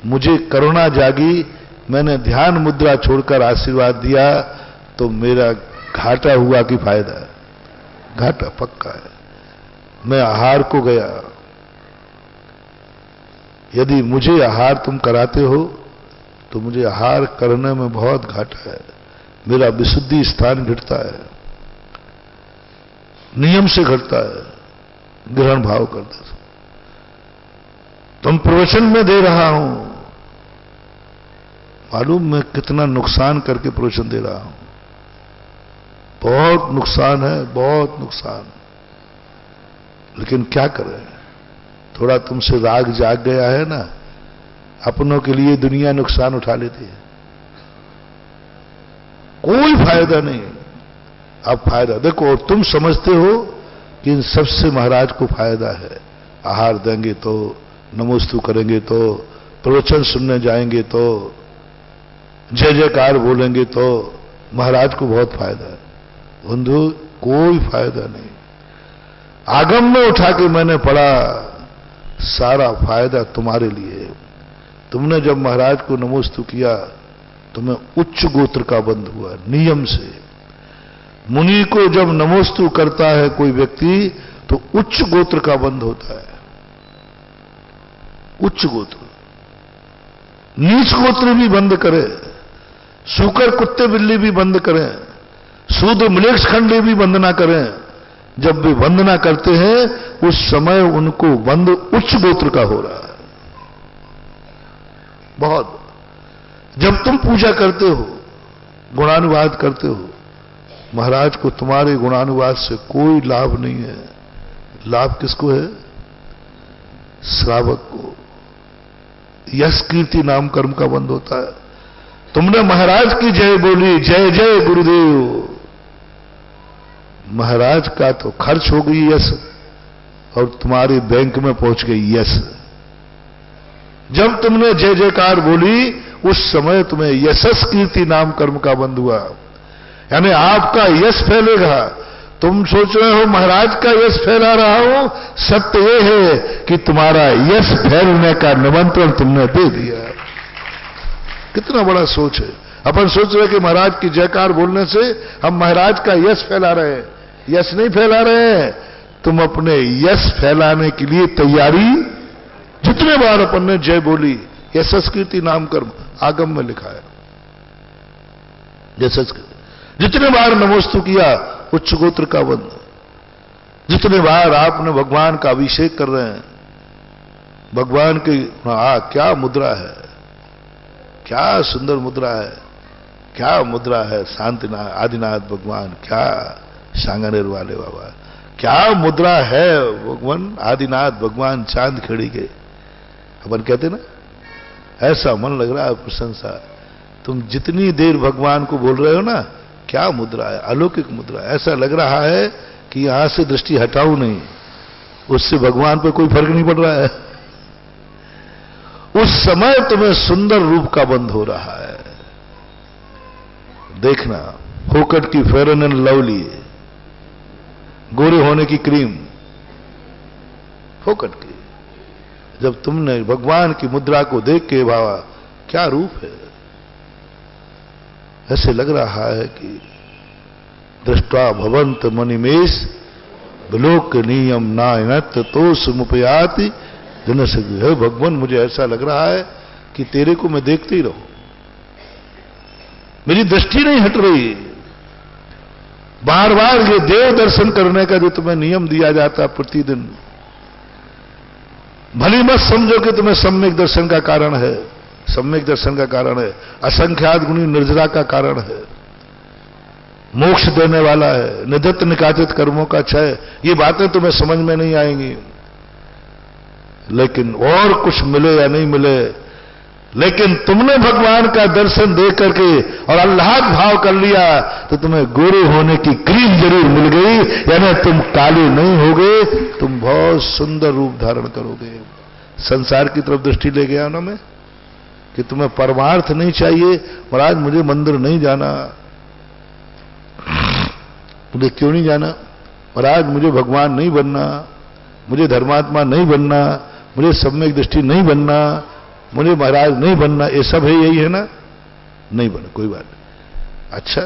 मुझे करुणा जागी, मैंने ध्यान मुद्रा छोड़कर आशीर्वाद दिया, तो मेरा घाटा हुआ कि फायदा है। घाटा पक्का है। मैं आहार को गया, यदि मुझे आहार तुम कराते हो तो मुझे आहार करने में बहुत घाटा है, मेरा विशुद्धि स्थान घटता है, नियम से घटता है, ग्रहण भाव करते। तुम प्रवचन में दे रहा हूं, मालूम मैं कितना नुकसान करके प्रवचन दे रहा हूं, बहुत नुकसान है, बहुत नुकसान। लेकिन क्या करें, थोड़ा तुमसे राग जाग गया है ना, अपनों के लिए दुनिया नुकसान उठा लेती है, कोई फायदा नहीं। अब फायदा देखो, और तुम समझते हो कि इन सबसे महाराज को फायदा है। आहार देंगे तो, नमोस्तु करेंगे तो, प्रवचन सुनने जाएंगे तो, जय जयकार बोलेंगे तो महाराज को बहुत फायदा है। बंधु कोई फायदा नहीं। आगम में उठा के मैंने पढ़ा, सारा फायदा तुम्हारे लिए। तुमने जब महाराज को नमोस्तु किया, तुम्हें उच्च गोत्र का बंध हुआ नियम से। मुनि को जब नमोस्तु करता है कोई व्यक्ति तो उच्च गोत्र का बंध होता है, उच्च गोत्र। नीच गोत्र भी बंद करे, सूकर कुत्ते बिल्ली भी बंद करें, शूद्र मृक्ष खंडे भी वंदना करें। जब भी वंदना करते हैं उस समय उनको बंद उच्च गोत्र का हो रहा है। बहुत। जब तुम पूजा करते हो, गुणानुवाद करते हो, महाराज को तुम्हारे गुणानुवाद से कोई लाभ नहीं है। लाभ किसको है? श्रावक को। यश कीर्ति नाम कर्म का बंद होता है। तुमने महाराज की जय बोली, जय जय गुरुदेव, महाराज का तो खर्च हो गई यश और तुम्हारे बैंक में पहुंच गई यश। जब तुमने जय जयकार बोली उस समय तुम्हें यशस कीर्ति नाम कर्म का बंद हुआ, यानी आपका यश फैलेगा। तुम सोच रहे हो महाराज का यश फैला रहा हूं, सत्य यह है कि तुम्हारा यश फैलने का निमंत्रण तुमने दे दिया। कितना बड़ा सोच है। अपन सोच रहे कि महाराज की जयकार बोलने से हम महाराज का यश फैला रहे हैं। यश नहीं फैला रहे हैं, तुम अपने यश फैलाने के लिए तैयारी, जितनी जितने बार अपन ने जय बोली, यह संस्कृति नाम कर्म आगम में लिखा है। यह संस्कृति जितने बार नमोस्तु किया, उच्च गोत्र का वंद, जितने बार आपने भगवान का अभिषेक कर रहे हैं, भगवान की क्या मुद्रा है, क्या सुंदर मुद्रा है, क्या मुद्रा है। शांतिनाथ आदिनाथ भगवान, क्या सांगानेर वाले बाबा, क्या मुद्रा है भगवान आदिनाथ भगवान चांद खेड़ी के। अपन कहते ना, ऐसा मन लग रहा है प्रशंसा। तुम जितनी देर भगवान को बोल रहे हो ना, क्या मुद्रा है, अलौकिक मुद्रा। ऐसा लग रहा है कि यहां से दृष्टि हटाओ नहीं, उससे भगवान पर कोई फर्क नहीं पड़ रहा है। उस समय तुम्हें सुंदर रूप का बंध हो रहा है। देखना, फोकट की फेयर एंड लवली, गोरे होने की क्रीम, फोकट की, जब तुमने भगवान की मुद्रा को देख के भावा क्या रूप है, ऐसे लग रहा है कि दृष्टा भवंत मणिमेश विलोक नियम नायनत तो सुमुपयाति जन से। है भगवान, मुझे ऐसा लग रहा है कि तेरे को मैं देखते ही रहूं, मेरी दृष्टि नहीं हट रही। बार बार ये देव दर्शन करने का जो तुम्हें नियम दिया जाता प्रतिदिन, भली मत समझो कि तुम्हें सम्यक दर्शन का कारण है। सम्यक दर्शन का कारण है, असंख्यात गुणी निर्जरा का कारण है, मोक्ष देने वाला है, निधत्त निकाचित कर्मों का क्षय। ये बातें तुम्हें समझ में नहीं आएंगी, लेकिन और कुछ मिले या नहीं मिले, लेकिन तुमने भगवान का दर्शन देख करके और आह्लाद भाव कर लिया तो तुम्हें गोरे होने की क्रीम जरूर मिल गई, यानी तुम काले नहीं होगे, तुम बहुत सुंदर रूप धारण करोगे। संसार की तरफ दृष्टि ले गया ना मैं, कि तुम्हें परमार्थ नहीं चाहिए। महाराज मुझे मंदिर नहीं जाना, मुझे क्यों नहीं जाना महाराज, मुझे भगवान नहीं बनना, मुझे धर्मात्मा नहीं बनना, मुझे सम्यक दृष्टि नहीं बनना, मुझे महाराज नहीं बनना। ये सब है, यही है ना, नहीं बना, कोई बात नहीं। अच्छा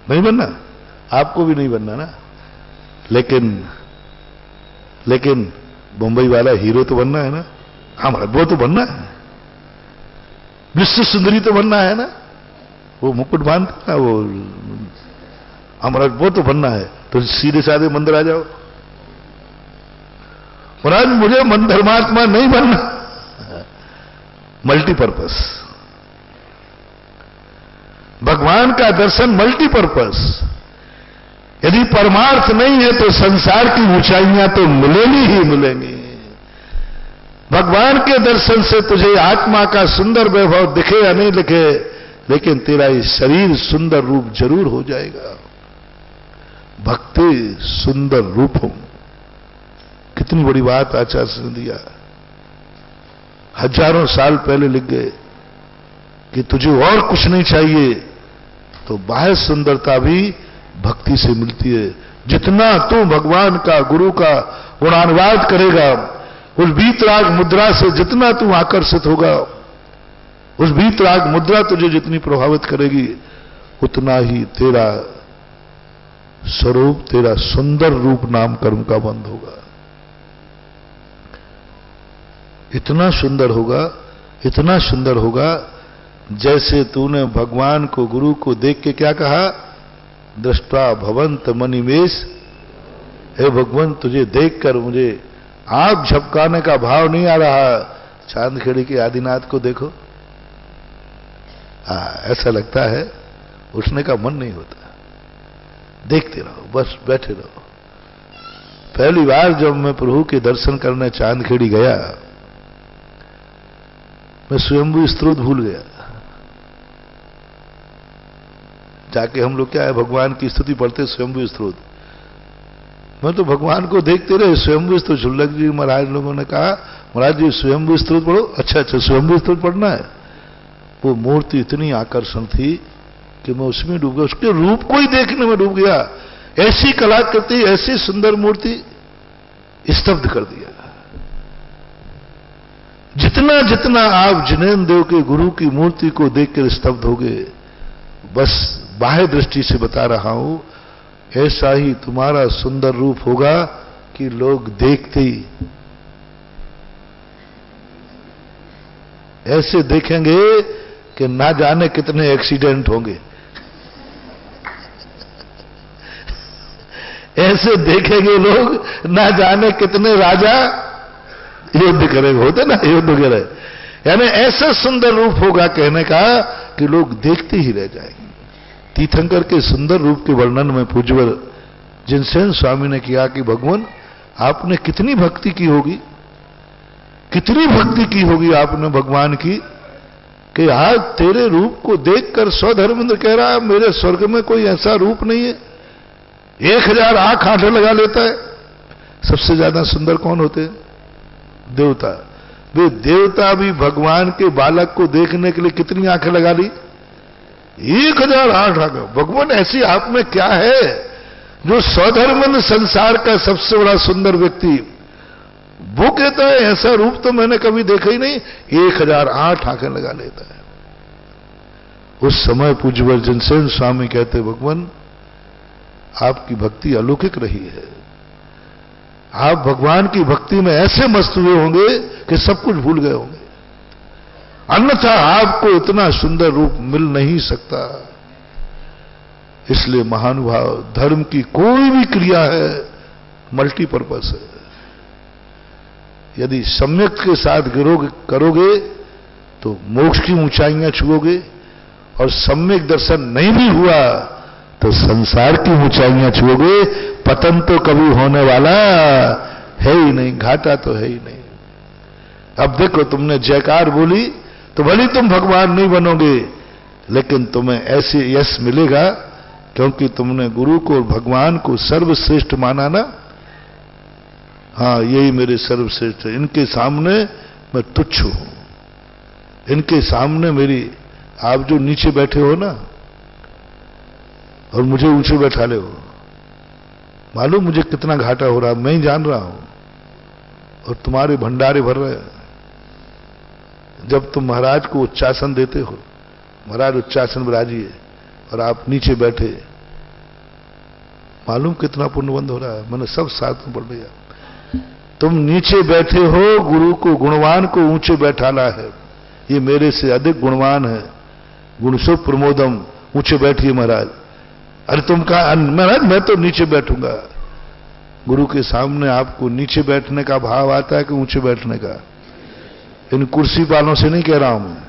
नहीं बनना, आपको भी नहीं बनना ना, लेकिन मुंबई वाला हीरो तो बनना है ना। हाँ महाराज वो तो बनना है, विश्व सुंदरी तो बनना है ना, वो मुकुट बांधता ना वो, हमारा वो तो बनना है। तो सीधे साधे मंदिर आ जाओ। महाराज मुझे मन धर्मात्मा नहीं बनना, मल्टीपर्पस, भगवान का दर्शन मल्टीपर्पस। यदि परमार्थ नहीं है तो संसार की ऊंचाइयां तो मिलेंगी ही मिलेंगी। भगवान के दर्शन से तुझे आत्मा का सुंदर वैभव दिखे या नहीं दिखे, लेकिन तेरा ये शरीर सुंदर रूप जरूर हो जाएगा। भक्ति सुंदर रूपम, कितनी बड़ी बात आचार्य ने दिया। हजारों साल पहले लिख गए कि तुझे और कुछ नहीं चाहिए, तो बाह्य सुंदरता भी भक्ति से मिलती है। जितना तू भगवान का गुरु का गुणानुवाद करेगा, उस वीतराग मुद्रा से जितना तू आकर्षित होगा, उस वीतराग मुद्रा तुझे जितनी प्रभावित करेगी, उतना ही तेरा स्वरूप, तेरा सुंदर रूप नाम कर्म का बंध होगा। इतना सुंदर होगा, इतना सुंदर होगा, जैसे तूने भगवान को गुरु को देख के क्या कहा, दृष्टा भवंत मणिमेश। हे भगवान तुझे देखकर मुझे आंख झपकाने का भाव नहीं आ रहा। चांदखेड़ी के आदिनाथ को देखो, ऐसा लगता है उठने का मन नहीं होता, देखते रहो, बस बैठे रहो। पहली बार जब मैं प्रभु के दर्शन करने चांदखेड़ी गया, मैं स्वयंभू स्तोत्र भूल गया। जाके हम लोग क्या है, भगवान की स्तुति पढ़ते स्वयंभू स्तोत्र। मैं तो भगवान को देखते रहे, स्वयंभू स्तोत्र। शुल्लक जी महाराज लोगों ने कहा, महाराज जी स्वयंभू स्तोत्र पढ़ो। अच्छा स्वयंभू स्तोत्र पढ़ना है। वो मूर्ति इतनी आकर्षण थी कि मैं उसमें डूब गया, उसके रूप को ही देखने में डूब गया। ऐसी कलाकृति, ऐसी सुंदर मूर्ति, स्तब्ध कर दिया। जितना जितना आप जिनेन्द्र देव के गुरु की मूर्ति को देखकर स्तब्ध हो गए, बस बाह्य दृष्टि से बता रहा हूं, ऐसा ही तुम्हारा सुंदर रूप होगा कि लोग देखते ही ऐसे देखेंगे कि ना जाने कितने एक्सीडेंट होंगे। ऐसे देखेंगे लोग, ना जाने कितने राजा युद्ध करेंगे। होते ना युद्ध करे, यानी ऐसा सुंदर रूप होगा कहने का कि लोग देखते ही रह जाएंगे। तीर्थंकर के सुंदर रूप के वर्णन में पूज्यवर जिनसेन स्वामी ने किया कि भगवान आपने कितनी भक्ति की होगी, कितनी भक्ति की होगी आपने भगवान की, कि आज तेरे रूप को देखकर स्वधर्मेंद्र कह रहा है मेरे स्वर्ग में कोई ऐसा रूप नहीं है। 1000 आंख आंखें लगा लेता है। सबसे ज्यादा सुंदर कौन होते हैं? देवता। वे देवता भी भगवान के बालक को देखने के लिए कितनी आंखें लगा ली? 1008 आंखें। भगवान ऐसी आप में क्या है जो स्वधर्मेंद्र संसार का सबसे बड़ा सुंदर व्यक्ति वो कहता है ऐसा रूप तो मैंने कभी देखा ही नहीं, 1008 आंखें लगा लेता है। उस समय पूज्यवर जिनसेन स्वामी कहते भगवान आपकी भक्ति अलौकिक रही है। आप भगवान की भक्ति में ऐसे मस्त हुए होंगे कि सब कुछ भूल गए होंगे, अन्यथा आपको इतना सुंदर रूप मिल नहीं सकता। इसलिए महानुभाव धर्म की कोई भी क्रिया है मल्टीपर्पस है। यदि सम्यक के साथ करोगे तो मोक्ष की ऊंचाइयां छुओगे, और सम्यक दर्शन नहीं भी हुआ तो संसार की ऊंचाइयां छुओगे। पतन तो कभी होने वाला है ही नहीं, घाटा तो है ही नहीं। अब देखो तुमने जयकार बोली तो भले तुम भगवान नहीं बनोगे, लेकिन तुम्हें ऐसे यश मिलेगा क्योंकि तुमने गुरु को और भगवान को सर्वश्रेष्ठ माना ना। हाँ, यही मेरे सर्वश्रेष्ठ है, इनके सामने मैं तुच्छ हूं, इनके सामने मेरी। आप जो नीचे बैठे हो ना और मुझे ऊंचे बैठा ले हो, मालूम मुझे कितना घाटा हो रहा, मैं ही जान रहा हूं, और तुम्हारे भंडारे भर रहे हैं। जब तुम महाराज को उच्चासन देते हो, महाराज उच्चासन विराजिए, और आप नीचे बैठे, मालूम कितना पुण्यबंध हो रहा है। मैंने सब साथ में पढ़ लिया। तुम नीचे बैठे हो, गुरु को गुणवान को ऊंचे बैठाना है। ये मेरे से अधिक गुणवान है, गुणसु प्रमोदम, ऊंचे बैठिए महाराज। अरे तुम कहा महाराज मैं तो नीचे बैठूंगा। गुरु के सामने आपको नीचे बैठने का भाव आता है कि ऊंचे बैठने का? इन कुर्सी वालों से नहीं कह रहा हूं मैं।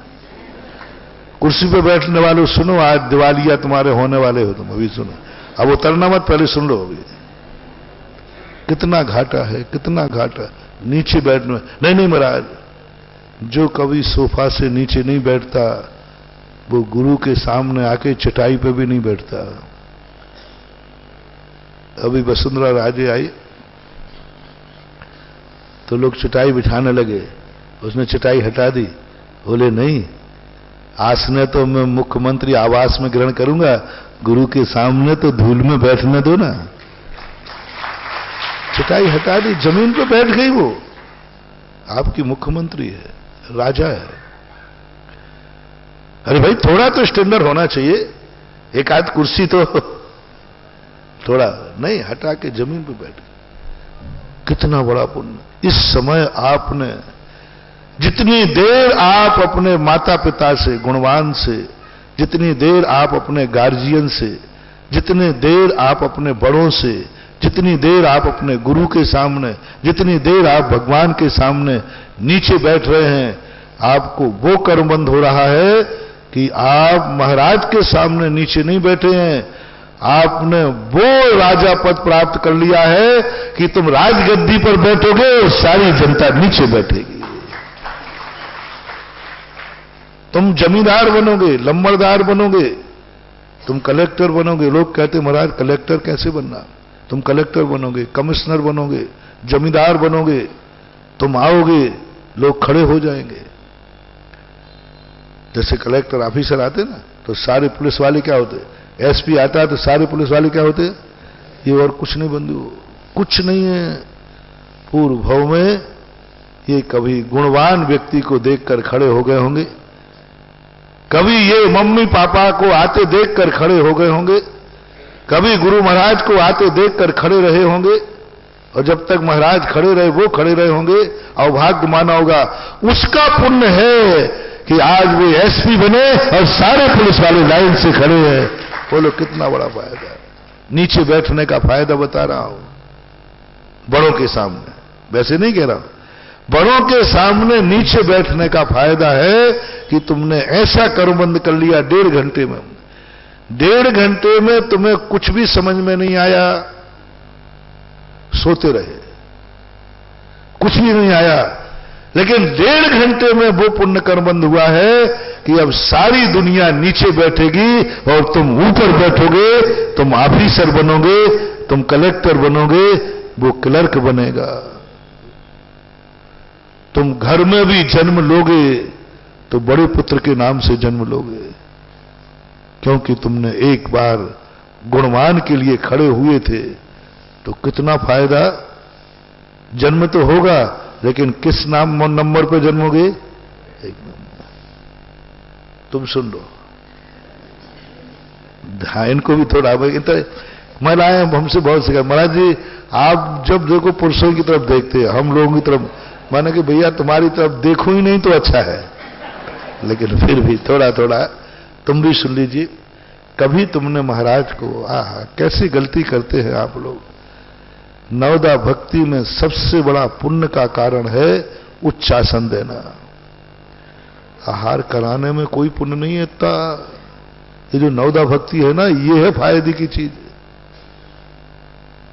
कुर्सी पे बैठने वालों सुनो, आज दिवालिया तुम्हारे होने वाले हो तुम, अभी सुनो। अब उतरना मत, पहले सुन लो। अभी कितना घाटा है, कितना घाटा नीचे बैठने। नहीं महाराज, जो कभी सोफा से नीचे नहीं बैठता वो गुरु के सामने आके चटाई पे भी नहीं बैठता। अभी वसुंधरा राजे आई तो लोग चटाई बिठाने लगे, उसने चटाई हटा दी। बोले नहीं, आसने तो मैं मुख्यमंत्री आवास में ग्रहण करूंगा, गुरु के सामने तो धूल में बैठने दो ना। चटाई हटा दी, जमीन पे बैठ गई वो। आपकी मुख्यमंत्री है, राजा है। अरे भाई थोड़ा तो स्टैंडर्ड होना चाहिए, एक आध कुर्सी तो थोड़ा नहीं, हटा के जमीन पे बैठ गए। कितना बड़ा पुण्य। इस समय आपने जितनी देर आप अपने माता पिता से, गुणवान से, जितनी देर आप अपने गार्जियन से, जितनी देर आप अपने बड़ों से, जितनी देर आप अपने गुरु के सामने, जितनी देर आप भगवान के सामने नीचे बैठ रहे हैं, आपको वो कर्मबंध हो रहा है कि आप महाराज के सामने नीचे नहीं बैठे हैं, आपने वो राजा पद प्राप्त कर लिया है कि तुम राजगद्दी पर बैठोगे और सारी जनता नीचे बैठेगी। तुम जमींदार बनोगे, लंबरदार बनोगे, तुम कलेक्टर बनोगे। लोग कहते महाराज कलेक्टर कैसे बनना? तुम कलेक्टर बनोगे, कमिश्नर बनोगे, जमींदार बनोगे, तुम आओगे, लोग खड़े हो जाएंगे। जैसे कलेक्टर ऑफिसर आते ना तो सारे पुलिस वाले क्या होते, एसपी आता है तो सारे पुलिस वाले क्या होते, ये और कुछ नहीं बंधु, कुछ नहीं है। पूर्व भाव में ये कभी गुणवान व्यक्ति को देखकर खड़े हो गए होंगे, कभी ये मम्मी पापा को आते देखकर खड़े हो गए होंगे, कभी गुरु महाराज को आते देखकर खड़े रहे होंगे, और जब तक महाराज खड़े रहे वो खड़े रहे होंगे। अभाग्य माना होगा, उसका पुण्य है कि आज वे एसपी बने और सारे पुलिस वाले लाइन से खड़े हैं। बोलो कितना बड़ा फायदा है। नीचे बैठने का फायदा बता रहा हूं, बड़ों के सामने, वैसे नहीं कह रहा हूं, बड़ों के सामने नीचे बैठने का फायदा है कि तुमने ऐसा कर्मबंध कर लिया 1.5 घंटे में। 1.5 घंटे में तुम्हें कुछ भी समझ में नहीं आया, सोते रहे, कुछ भी नहीं आया, लेकिन 1.5 घंटे में वो पुण्य कर्मबंध हुआ है कि अब सारी दुनिया नीचे बैठेगी और तुम ऊपर बैठोगे, तुम ऑफिसर बनोगे, तुम कलेक्टर बनोगे, वो क्लर्क बनेगा। तुम घर में भी जन्म लोगे तो बड़े पुत्र के नाम से जन्म लोगे, क्योंकि तुमने एक बार गुणवान के लिए खड़े हुए थे। तो कितना फायदा, जन्म तो होगा लेकिन किस नाम नंबर पर जन्मोगे? 1 नंबर। तुम सुन लो, हाँ इनको भी थोड़ा भाई, महिलाएं हमसे बहुत सिखा, महाराज जी आप जब देखो पुरुषों की तरफ देखते हैं, हम लोगों की तरफ, माने कि भैया तुम्हारी तरफ देखो ही नहीं तो अच्छा है, लेकिन फिर भी थोड़ा थोड़ा तुम भी सुन लीजिए। कभी तुमने महाराज को, आहा कैसी गलती करते हैं आप लोग। नवदा भक्ति में सबसे बड़ा पुण्य का कारण है उच्चासन देना। आहार कराने में कोई पुण्य नहीं है इतना। ये जो नवदा भक्ति है ना, ये है फायदे की चीज।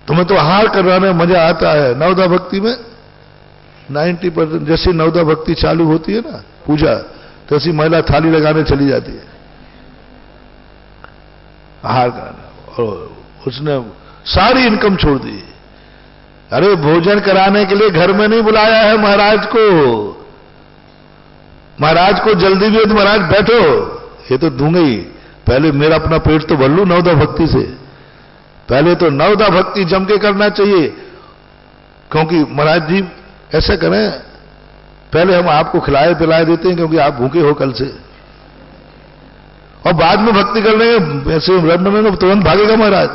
तुम्हें तो आहार कराने में मजा आता है। नवदा भक्ति में 90% जैसे नवदा भक्ति चालू होती है ना पूजा, तैसी महिला थाली लगाने चली जाती है आहार कराना, और उसने सारी इनकम छोड़ दी। अरे भोजन कराने के लिए घर में नहीं बुलाया है महाराज को, महाराज को जल्दी भी है तो महाराज बैठो, ये तो दूंगा ही, पहले मेरा अपना पेट तो भर लूं नवदा भक्ति से। पहले तो नवदा भक्ति जम के करना चाहिए, क्योंकि महाराज जी ऐसा करें, पहले हम आपको खिलाए पिलाए देते हैं क्योंकि आप भूखे हो कल से, और बाद में भक्ति कर लेंगे, ऐसे में तुरंत भागेगा महाराज।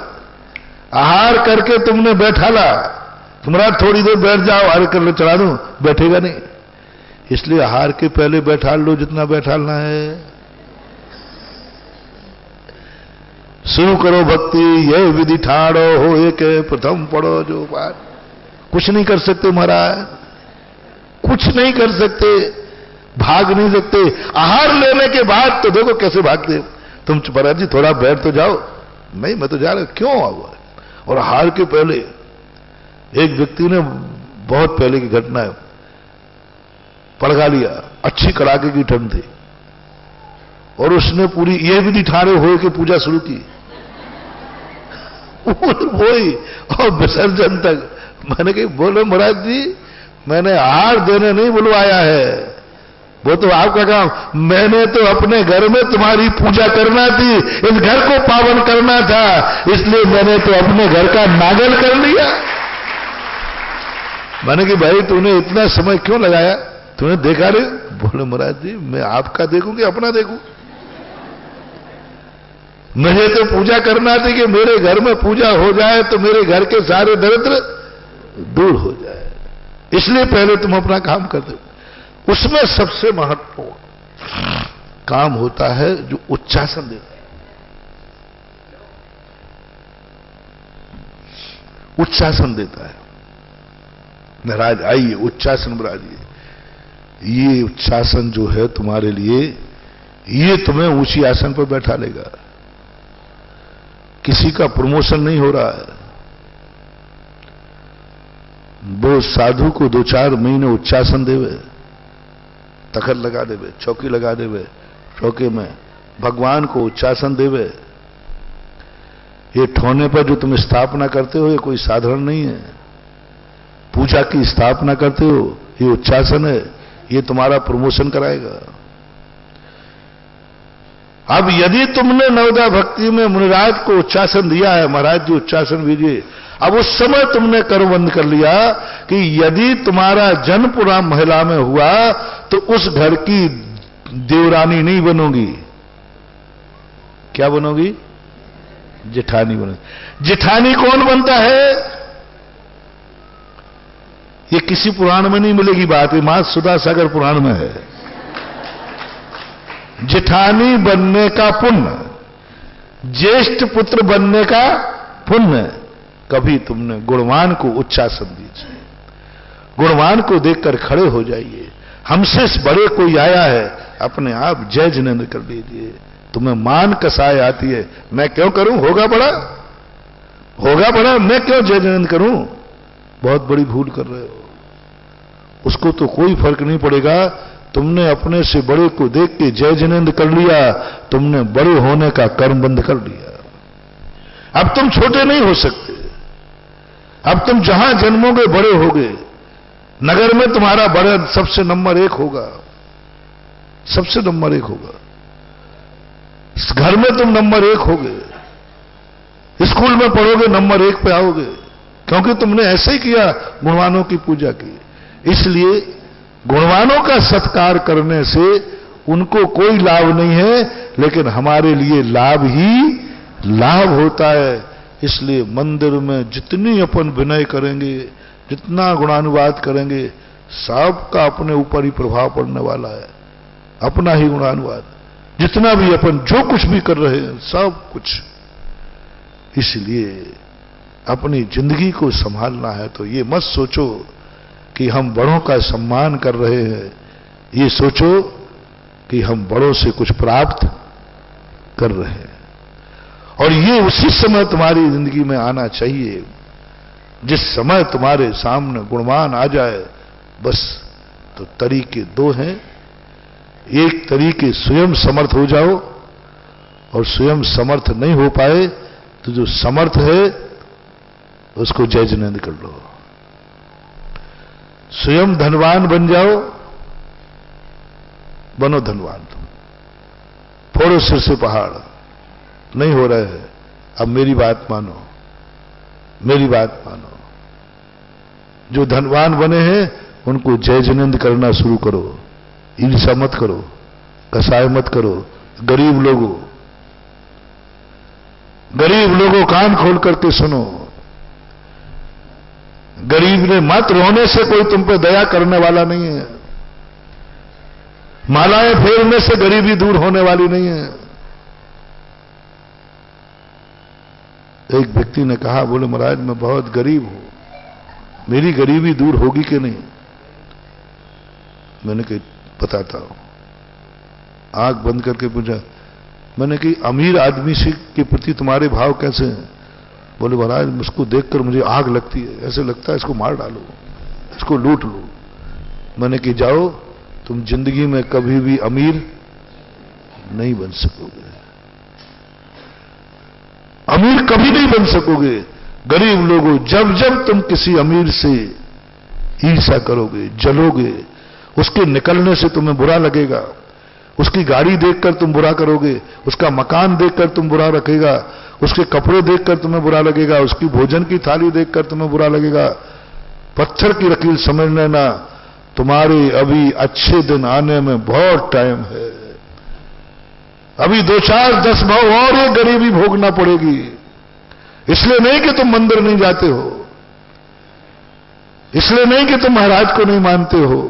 आहार करके तुमने बैठा ला, तुम्हारा थोड़ी देर बैठ जाओ, आहार कर लो, चला दूं, बैठेगा नहीं। इसलिए आहार के पहले बैठा लो जितना बैठालना है। शुरू करो भक्ति, यह विधि ठाड़ो हो एक प्रथम पढ़ो जो पाठ। कुछ नहीं कर सकते महाराज, कुछ नहीं कर सकते, भाग नहीं सकते। आहार लेने के बाद तो देखो कैसे भागते। तुम महाराज जी थोड़ा बैठ तो जाओ, नहीं मैं तो जा रहा, क्यों आओ। और आहार के पहले एक व्यक्ति ने, बहुत पहले की घटना है, पड़गा लिया, अच्छी कड़ाके की ठंड थी, और उसने पूरी ये विधि ठाड़े हो के पूजा शुरू की वही, और विसर्जन तक। मैंने कही बोले महाराज जी मैंने आहार देने नहीं बुलवाया है, वो तो आपका काम, मैंने तो अपने घर में तुम्हारी पूजा करना थी, इस घर को पावन करना था, इसलिए मैंने तो अपने घर का नागल कर लिया। मैंने कि भाई तूने इतना समय क्यों लगाया, तूने देखा रे? बोले महाराज जी मैं आपका देखूं कि अपना देखूं? मुझे तो पूजा करना थी कि मेरे घर में पूजा हो जाए तो मेरे घर के सारे दरिद्र दूर हो जाए, इसलिए पहले तुम अपना काम कर दो। उसमें सबसे महत्वपूर्ण काम होता है जो उच्चासन देता है। उच्चासन देता है। महाराज आइए उच्चासन बराजिए। ये उच्चासन जो है तुम्हारे लिए, ये तुम्हें ऊंची आसन पर बैठा लेगा। किसी का प्रमोशन नहीं हो रहा है। वो साधु को 2-4 महीने उच्चासन देवे, तखत लगा देवे, चौकी लगा देवे, चौके में भगवान को उच्चासन देवे। ये ठोने पर जो तुम स्थापना करते हो ये कोई साधारण नहीं है। पूजा की स्थापना करते हो, ये उच्चासन है, ये तुम्हारा प्रमोशन कराएगा। अब यदि तुमने नवदा भक्ति में मुनिराज को उच्चासन दिया है, महाराज जी उच्चासन दीजिए, अब उस समय तुमने कर्मबंध कर लिया कि यदि तुम्हारा जन्म पूरा महिला में हुआ तो उस घर की देवरानी नहीं बनोगी। क्या बनोगी? जेठानी बनोगी। जेठानी कौन बनता है? ये किसी पुराण में नहीं मिलेगी बात, ये मां सुधा सागर पुराण में है। जेठानी बनने का पुण्य, ज्येष्ठ पुत्र बनने का पुण्य। कभी तुमने गुणवान को उच्चासन दीजिए, गुणवान को देखकर खड़े हो जाइए। हमसे बड़े कोई आया है, अपने आप जय जिनेंद्र कर लीजिए। तुम्हें मान कसाय आती है, मैं क्यों करूं, होगा बड़ा, होगा बड़ा, मैं क्यों जय जिनेंद्र करूं? बहुत बड़ी भूल कर रहे हो। उसको तो कोई फर्क नहीं पड़ेगा। तुमने अपने से बड़े को देख के जय जिनेंद्र कर लिया, तुमने बड़े होने का कर्म बंद कर लिया। अब तुम छोटे नहीं हो सकते। अब तुम जहां जन्मोगे बड़े होगे। नगर में तुम्हारा बड़ा सबसे नंबर 1 होगा, सबसे नंबर 1 होगा। घर में तुम नंबर 1 होगे, स्कूल में पढ़ोगे नंबर 1 पे आओगे, क्योंकि तुमने ऐसे ही किया, गुणवानों की पूजा की। इसलिए गुणवानों का सत्कार करने से उनको कोई लाभ नहीं है, लेकिन हमारे लिए लाभ ही लाभ होता है। इसलिए मंदिर में जितनी अपन विनय करेंगे, जितना गुणानुवाद करेंगे, सबका अपने ऊपर ही प्रभाव पड़ने वाला है, अपना ही गुणानुवाद। जितना भी अपन जो कुछ भी कर रहे हैं, सब कुछ। इसलिए अपनी जिंदगी को संभालना है तो ये मत सोचो कि हम बड़ों का सम्मान कर रहे हैं, ये सोचो कि हम बड़ों से कुछ प्राप्त कर रहे हैं। और ये उसी समय तुम्हारी जिंदगी में आना चाहिए जिस समय तुम्हारे सामने गुणवान आ जाए। बस तो तरीके 2 हैं। एक तरीके स्वयं समर्थ हो जाओ, और स्वयं समर्थ नहीं हो पाए तो जो समर्थ है उसको जय जिनेंद्र कर लो। स्वयं धनवान बन जाओ, बनो धनवान। फोड़ो सिर से पहाड़, नहीं हो रहा है। अब मेरी बात मानो, मेरी बात मानो। जो धनवान बने हैं उनको जय जिनेंद्र करना शुरू करो। ईर्ष्या मत करो, कसाय मत करो। गरीब लोगों कान खोल करके सुनो। गरीब ने मत रोने से कोई तुम पे दया करने वाला नहीं है। मालाएं फेरने से गरीबी दूर होने वाली नहीं है। एक व्यक्ति ने कहा, बोले महाराज मैं बहुत गरीब हूं, मेरी गरीबी दूर होगी कि नहीं? मैंने कहा बताता हूं। आंख बंद करके पूछा, मैंने कहा अमीर आदमी से के प्रति तुम्हारे भाव कैसे हैं? बोले महाराज उसको देखकर मुझे आग लगती है, ऐसे लगता है इसको मार डालो, इसको लूट लो। मैंने कहा जाओ, तुम जिंदगी में कभी भी अमीर नहीं बन सकोगे, अमीर कभी नहीं बन सकोगे। गरीब लोगों, जब जब तुम किसी अमीर से ईर्ष्या करोगे, जलोगे, उसके निकलने से तुम्हें बुरा लगेगा, उसकी गाड़ी देखकर तुम बुरा करोगे, उसका मकान देखकर तुम बुरा रखेगा, उसके कपड़े देखकर तुम्हें बुरा लगेगा, उसकी भोजन की थाली देखकर तुम्हें बुरा लगेगा। पत्थर की लकीर समझ लेना, तुम्हारे अभी अच्छे दिन आने में बहुत टाइम है। अभी 2, 4, 10 भाव और ये गरीबी भोगना पड़ेगी। इसलिए नहीं कि तुम मंदिर नहीं जाते हो, इसलिए नहीं कि तुम महाराज को नहीं मानते हो,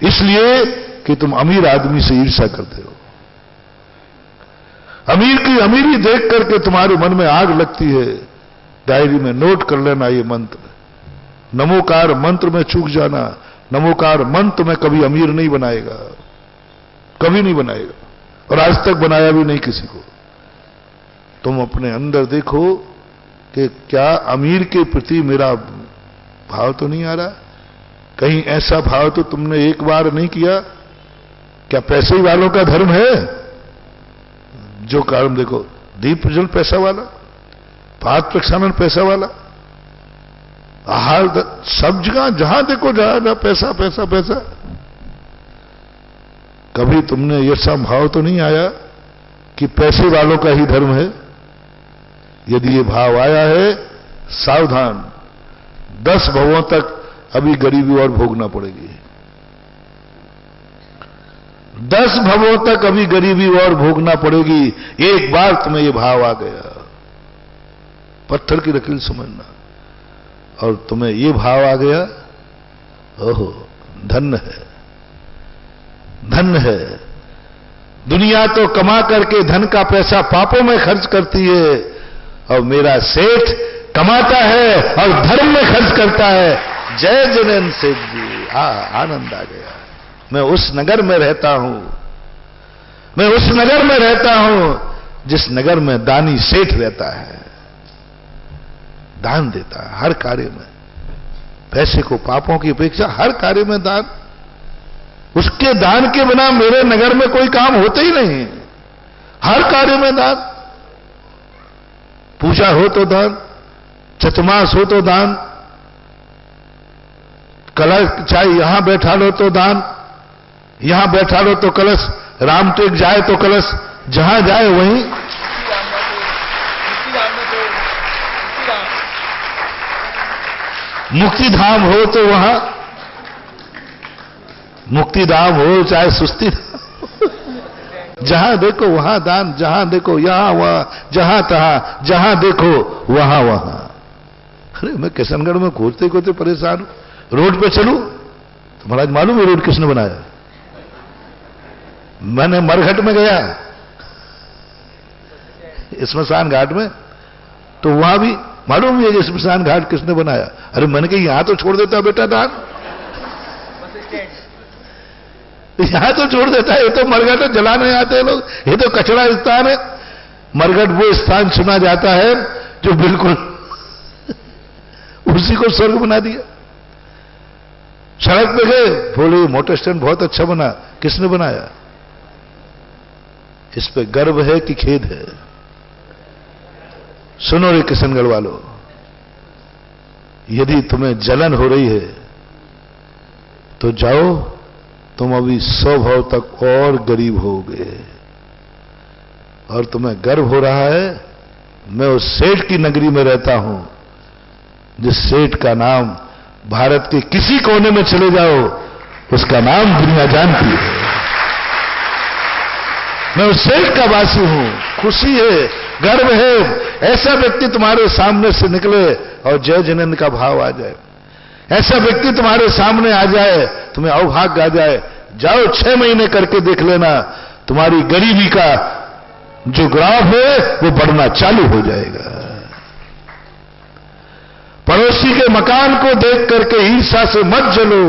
इसलिए कि तुम अमीर आदमी से ईर्ष्या करते हो। अमीर की अमीरी देख करके तुम्हारे मन में आग लगती है। डायरी में नोट कर लेना ये मंत्र, नमोकार मंत्र में चूक जाना। नमोकार मंत्र तुम्हें कभी अमीर नहीं बनाएगा, कभी नहीं बनाएगा, और आज तक बनाया भी नहीं किसी को। तुम अपने अंदर देखो कि क्या अमीर के प्रति मेरा भाव तो नहीं आ रहा? कहीं ऐसा भाव तो तुमने एक बार नहीं किया? क्या पैसे वालों का धर्म है? जो कारण देखो, दीप प्रज्वलन पैसा वाला, पाद प्रक्षालन पैसा वाला, आहार सब जगह जहां देखो जहां पैसा पैसा पैसा। कभी तुमने यह संभाव तो नहीं आया कि पैसे वालों का ही धर्म है? यदि ये भाव आया है, सावधान, 10 भवों तक अभी गरीबी और भोगना पड़ेगी। 10 भवों तक अभी गरीबी और भोगना पड़ेगी। एक बार तुम्हें यह भाव आ गया, पत्थर की लकीर समझना, और तुम्हें यह भाव आ गया, ओहो धन्य है, धन्य है। दुनिया तो कमा करके धन का पैसा पापों में खर्च करती है, और मेरा सेठ कमाता है और धर्म में खर्च करता है। जय जिनेन्द्र सेठ जी, आनंद आ गया। मैं उस नगर में रहता हूं, मैं उस नगर में रहता हूं जिस नगर में दानी सेठ रहता है, दान देता है हर कार्य में, पैसे को पापों की अपेक्षा हर कार्य में दान। उसके दान के बिना मेरे नगर में कोई काम होते ही नहीं। हर कार्य में दान, पूजा हो तो दान, चतुर्मास हो तो दान, कलश चाहे यहां बैठा लो तो दान, यहां बैठा लो तो कलश, रामटेक जाए तो कलश, जहां जाए वहीं। मुक्ति धाम हो तो वहां, मुक्ति धाम हो चाहे सुस्ती धाम, जहां देखो वहां दान, जहां देखो यहां वहां, जहां तहां, जहां देखो वहां वहां। अरे मैं किशनगढ़ में खोजते खोजते परेशान हूं, रोड पे चलूं तो महाराज मालूम है रोड किसने बनाया? मैंने मरघट में गया स्मशान घाट में, तो वहां भी मालूम है ये स्मशान घाट किसने बनाया? अरे मैंने कहा यहां तो छोड़ देता बेटा दान, यहां तो छोड़ देता है, ये तो मरघट जलाने आते हैं लोग, ये तो कचरा स्थान है। मरघट वो स्थान सुना जाता है जो बिल्कुल उसी को स्वर्ग बना दिया। सड़क पे गए, बोले मोटर स्टैंड बहुत अच्छा बना, किसने बनाया? इस पे गर्व है कि खेद है? सुनो रे किशनगढ़ वालों, यदि तुम्हें जलन हो रही है तो जाओ, तुम अभी 100 भाव तक और गरीब होगे। और तुम्हें गर्व हो रहा है, मैं उस सेठ की नगरी में रहता हूं जिस सेठ का नाम भारत के किसी कोने में चले जाओ उसका नाम दुनिया जानती है। मैं उस सेठ का वासी हूं, खुशी है, गर्व है। ऐसा व्यक्ति तुम्हारे सामने से निकले और जय जिनेन्द्र का भाव आ जाए, ऐसा व्यक्ति तुम्हारे सामने आ जाए, तुम्हें अभाग्य आ जाए, जाओ 6 महीने करके देख लेना, तुम्हारी गरीबी का जो ग्राफ है वो बढ़ना चालू हो जाएगा। पड़ोसी के मकान को देख करके ईर्ष्या से मत जलो,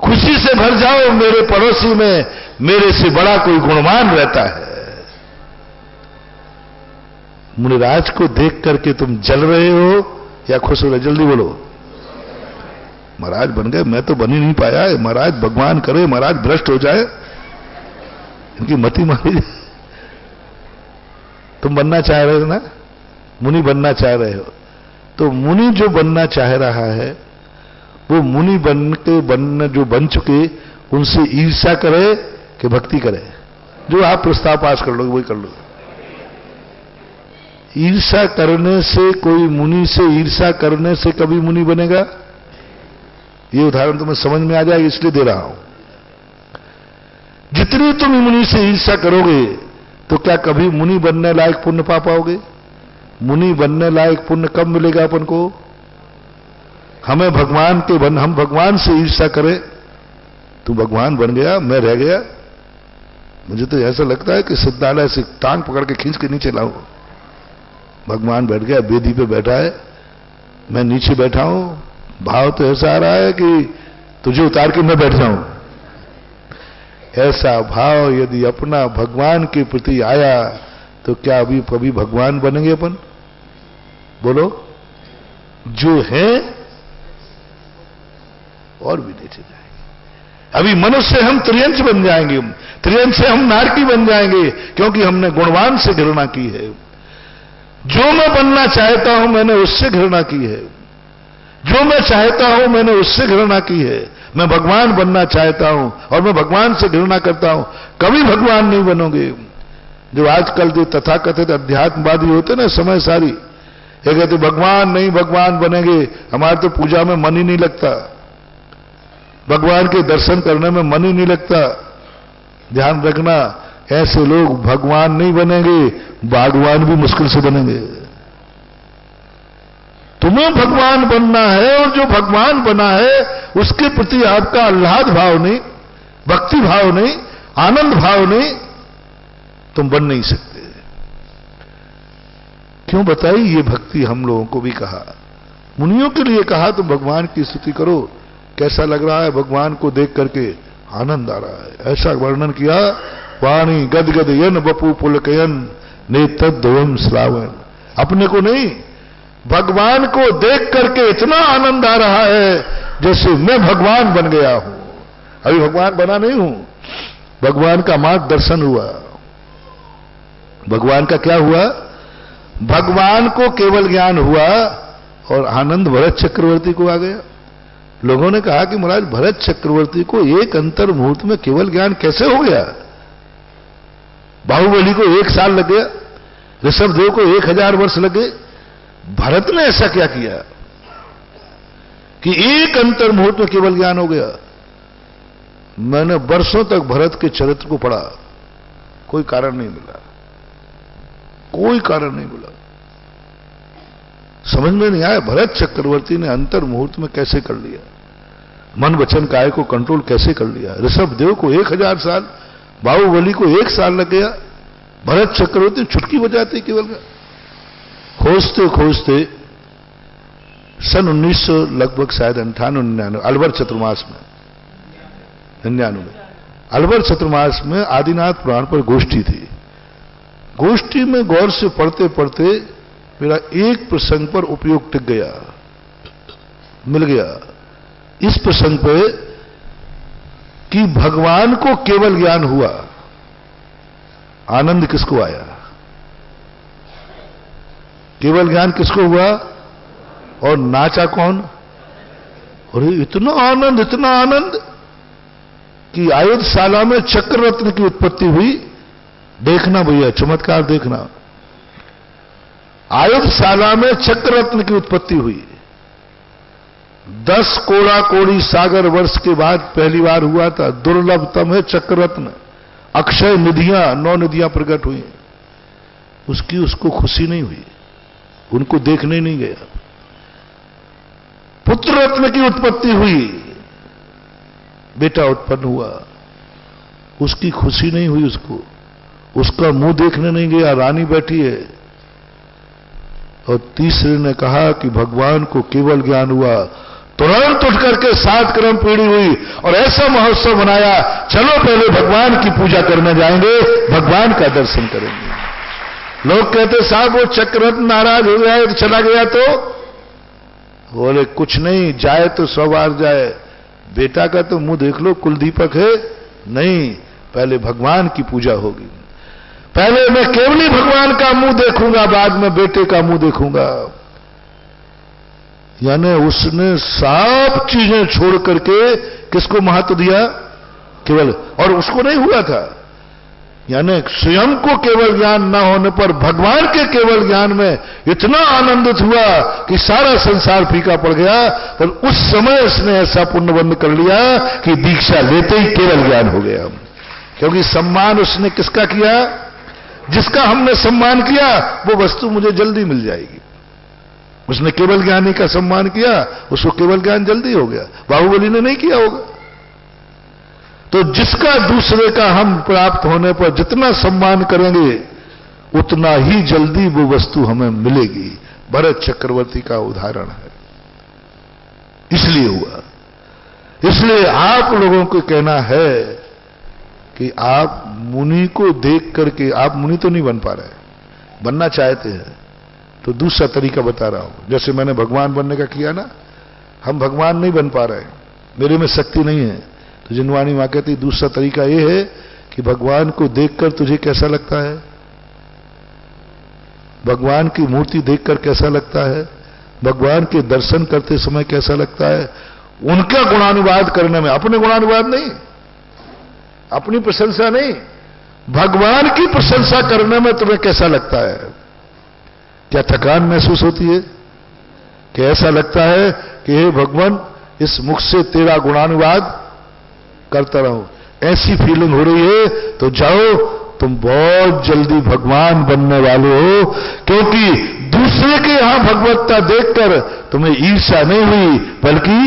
खुशी से भर जाओ, मेरे पड़ोसी में मेरे से बड़ा कोई गुणवान रहता है। मुनिराज को देख करके तुम जल रहे हो या खुश हो रहे? जल्दी बोलो। महाराज बन गए, मैं तो बन ही नहीं पाया। महाराज भगवान करे महाराज भ्रष्ट हो जाए, इनकी मति मारी जाए। तुम बनना चाह रहे हो ना, मुनि बनना चाह रहे हो, तो मुनि जो बनना चाह रहा है वो मुनि जो बन चुके उनसे ईर्ष्या करे कि भक्ति करे? जो आप प्रस्ताव पास कर लोगे वही कर लो। ईर्ष्या करने से, कोई मुनि से ईर्ष्या करने से कभी मुनि बनेगा? ये उदाहरण तुम्हें समझ में आ जाएगा इसलिए दे रहा हूं। जितनी तुम मुनि से ईर्ष्या करोगे तो क्या कभी मुनि बनने लायक पुण्य पा पाओगे? मुनि बनने लायक पुण्य कब मिलेगा अपन को? हम भगवान से ईर्ष्या करें, तू भगवान बन गया, मैं रह गया। मुझे तो ऐसा लगता है कि सिद्धालय से टांग पकड़ के खींच के नीचे लाऊं। भगवान बैठ गया, वेदी पे बैठा है, मैं नीचे बैठा हूं, भाव तो ऐसा आ रहा है कि तुझे उतार के मैं बैठ जाऊं। ऐसा भाव यदि अपना भगवान के प्रति आया तो क्या अभी कभी भगवान बनेंगे अपन? बोलो। जो है और भी नीचे जाएंगे। अभी मनुष्य हम त्रियंश बन जाएंगे, त्रियंश से हम नारकी बन जाएंगे, क्योंकि हमने गुणवान से घृणा की है। जो मैं बनना चाहता हूं मैंने उससे घृणा की है, जो मैं चाहता हूं मैंने उससे घृणा की है। मैं भगवान बनना चाहता हूं और मैं भगवान से घृणा करता हूं, कभी भगवान नहीं बनोगे। जो आजकल जो तथाकथित अध्यात्मवादी होते ना, समय सारी ये कहते भगवान नहीं, भगवान बनेंगे, हमारे तो पूजा में मन ही नहीं लगता, भगवान के दर्शन करने में मन ही नहीं लगता। ध्यान रखना, ऐसे लोग भगवान नहीं बनेंगे, भगवान भी मुश्किल से बनेंगे। तुम्हें भगवान बनना है, और जो भगवान बना है उसके प्रति आपका आह्लाद भाव नहीं, भक्ति भाव नहीं, आनंद भाव नहीं तुम बन नहीं सकते। क्यों बताई? ये भक्ति हम लोगों को भी कहा, मुनियों के लिए कहा, तुम भगवान की स्तुति करो, कैसा लग रहा है भगवान को देख करके, आनंद आ रहा है, ऐसा वर्णन किया। वाणी गदगद यन बपू पुलकयन नेतद्वयम श्रावण। अपने को नहीं, भगवान को देख करके इतना आनंद आ रहा है जैसे मैं भगवान बन गया हूं। अभी भगवान बना नहीं हूं, भगवान का मार्गदर्शन हुआ। भगवान का क्या हुआ? भगवान को केवल ज्ञान हुआ और आनंद भरत चक्रवर्ती को आ गया। लोगों ने कहा कि महाराज भरत चक्रवर्ती को एक अंतर मुहूर्त में केवल ज्ञान कैसे हो गया? बाहुबली को 1 साल लग गया, ऋषभदेव को 1000 वर्ष लगे, भरत ने ऐसा क्या किया कि एक अंतर मुहूर्त में केवल ज्ञान हो गया? मैंने वर्षों तक भरत के चरित्र को पढ़ा, कोई कारण नहीं मिला, कोई कारण नहीं मिला, समझ में नहीं आया भरत चक्रवर्ती ने अंतर मुहूर्त में कैसे कर लिया, मन वचन काय को कंट्रोल कैसे कर लिया। ऋषभदेव को 1000 साल, बाहुबली को 1 साल लग गया, भरत चक्रवर्ती चुटकी बजाते केवल खोजते खोजते सन 1900 लगभग शायद 98-99 अलवर चतुर्मास में 99 अलवर चतुर्मास में आदिनाथ पुराण पर गोष्ठी थी। गोष्ठी में गौर से पढ़ते पढ़ते मेरा एक प्रसंग पर उपयोग टिक गया, मिल गया इस प्रसंग पे कि भगवान को केवल ज्ञान हुआ, आनंद किसको आया? केवल ज्ञान किसको हुआ और नाचा कौन? अरे इतना आनंद कि आयुधशाला में चक्र रत्न की उत्पत्ति हुई। देखना भैया, चमत्कार देखना, आयुधशाला में चक्र रत्न की उत्पत्ति हुई। 10 कोड़ा कोड़ी सागर वर्ष के बाद पहली बार हुआ था। दुर्लभतम है चक्र रत्न, अक्षय निधियां, 9 निधियां प्रकट हुई। उसको खुशी नहीं हुई, उनको देखने नहीं गया। पुत्र रत्न की उत्पत्ति हुई, बेटा उत्पन्न हुआ, उसकी खुशी नहीं हुई, उसका मुंह देखने नहीं गया, रानी बैठी है। और तीसरे ने कहा कि भगवान को केवल ज्ञान हुआ, तुरंत उठ करके 7 क्रम पीढ़ी हुई और ऐसा महोत्सव मनाया, चलो पहले भगवान की पूजा करने जाएंगे, भगवान का दर्शन करेंगे। लोग कहते साहब वो चक्ररत्न नाराज हो गया तो चला गया, तो बोले कुछ नहीं, जाए तो 100 बार जाए, बेटा का तो मुंह देख लो, कुलदीपक है नहीं, पहले भगवान की पूजा होगी। पहले मैं केवली भगवान का मुंह देखूंगा, बाद में बेटे का मुंह देखूंगा। यानी उसने सब चीजें छोड़ करके किसको महत्व दिया? केवल। और उसको नहीं हुआ था, यानी स्वयं को केवल ज्ञान न होने पर भगवान के केवल ज्ञान में इतना आनंदित हुआ कि सारा संसार फीका पड़ गया। पर उस समय उसने ऐसा पुण्यबंध कर लिया कि दीक्षा लेते ही केवल ज्ञान हो गया। क्योंकि सम्मान उसने किसका किया? जिसका हमने सम्मान किया वो वस्तु मुझे जल्दी मिल जाएगी। उसने केवल ज्ञानी का सम्मान किया, उसको केवल ज्ञान जल्दी हो गया। बाहुबली ने नहीं किया होगा। तो जिसका दूसरे का हम प्राप्त होने पर जितना सम्मान करेंगे उतना ही जल्दी वो वस्तु हमें मिलेगी। भरत चक्रवर्ती का उदाहरण है, इसलिए हुआ। इसलिए आप लोगों को कहना है कि आप मुनि को देख करके, आप मुनि तो नहीं बन पा रहे, बनना चाहते हैं तो दूसरा तरीका बता रहा हूं। जैसे मैंने भगवान बनने का किया ना, हम भगवान नहीं बन पा रहे, मेरे में शक्ति नहीं है। तो जिनवाणी मां कहती दूसरा तरीका यह है कि भगवान को देखकर तुझे कैसा लगता है, भगवान की मूर्ति देखकर कैसा लगता है, भगवान के दर्शन करते समय कैसा लगता है, उनका गुणानुवाद करने में, अपने गुणानुवाद नहीं, अपनी प्रशंसा नहीं, भगवान की प्रशंसा करने में तुम्हें कैसा लगता है। क्या थकान महसूस होती है? कि ऐसा लगता है कि हे भगवान इस मुख से तेरा गुणानुवाद करता रहो, ऐसी फीलिंग हो रही है तो जाओ, तुम बहुत जल्दी भगवान बनने वाले हो। क्योंकि दूसरे के यहां भगवत्ता देखकर तुम्हें ईर्ष्या नहीं हुई बल्कि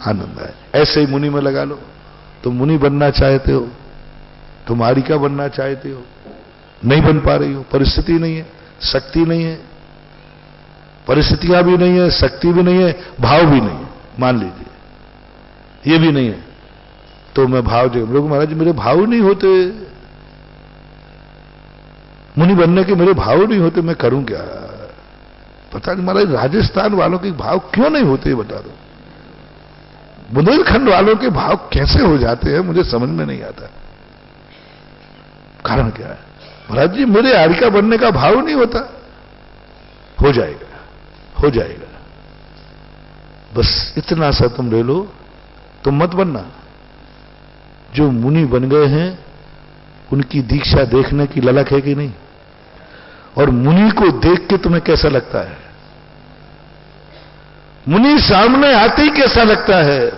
आनंद है। ऐसे ही मुनि में लगा लो, तुम मुनि बनना चाहते हो, तुम आरिका बनना चाहते हो, नहीं बन पा रही हो, परिस्थिति नहीं है, शक्ति नहीं है, परिस्थितियां भी नहीं है, शक्ति भी नहीं है, भाव भी नहीं है, मान लीजिए ये भी नहीं है, तो मैं भाव जो लोग, महाराज मेरे भाव नहीं होते, मुनि बनने के मेरे भाव नहीं होते, मैं करूं क्या? पता नहीं महाराज राजस्थान वालों के भाव क्यों नहीं होते, बता दो। बुंदेलखंड वालों के भाव कैसे हो जाते हैं, मुझे समझ में नहीं आता। कारण क्या है? महाराज जी मेरे आरिका बनने का भाव नहीं होता। हो जाएगा, हो जाएगा, बस इतना सा तुम ले लो, तुम मत बनना। जो मुनि बन गए हैं उनकी दीक्षा देखने की ललक है कि नहीं? और मुनि को देख के तुम्हें कैसा लगता है? मुनि सामने आते ही कैसा लगता है?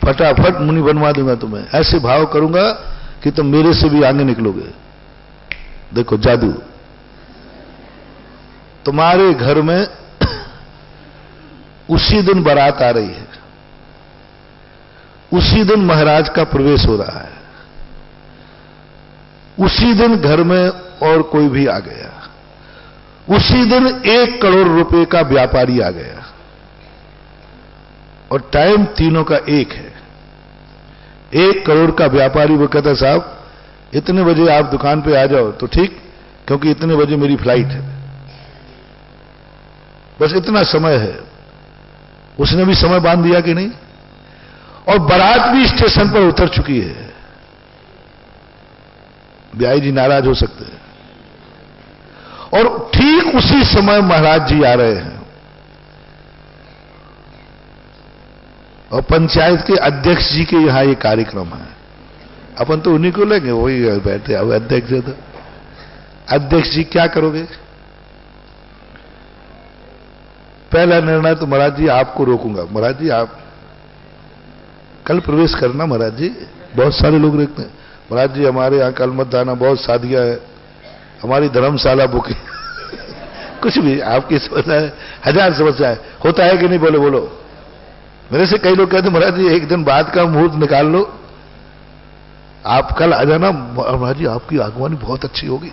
फटाफट मुनि बनवा दूंगा तुम्हें, ऐसे भाव करूंगा कि तुम मेरे से भी आगे निकलोगे। देखो जादू, तुम्हारे घर में उसी दिन बारात आ रही है, उसी दिन महाराज का प्रवेश हो रहा है, उसी दिन घर में और कोई भी आ गया, उसी दिन 1 करोड़ रुपए का व्यापारी आ गया, और टाइम तीनों का एक है। 1 करोड़ का व्यापारी वो कहता साहब इतने बजे आप दुकान पे आ जाओ तो ठीक, क्योंकि इतने बजे मेरी फ्लाइट है। बस इतना समय है। उसने भी समय बांध दिया कि नहीं? और बारात भी स्टेशन पर उतर चुकी है। ब्याई जी नाराज हो सकते हैं। और ठीक उसी समय महाराज जी आ रहे हैं, और पंचायत के अध्यक्ष जी के यहां ये कार्यक्रम है। अपन तो उन्हीं को लेंगे, वही बैठे। अब अध्यक्ष है तो अध्यक्ष जी क्या करोगे? पहला निर्णय तो महाराज जी आपको रोकूंगा। महाराज जी आप कल प्रवेश करना, महाराज जी बहुत सारे लोग देखते हैं। महाराज जी हमारे यहां कल मत आना, बहुत शादियां है, हमारी धर्मशाला बुकिंग कुछ भी आपकी समस्या है, 1000 समस्या है। होता है कि नहीं? बोलो बोलो। मेरे से कई लोग कहते महाराज जी 1 दिन बाद का मुहूर्त निकाल लो, आप कल आ जाना। महाराज जी आपकी आगवानी बहुत अच्छी होगी,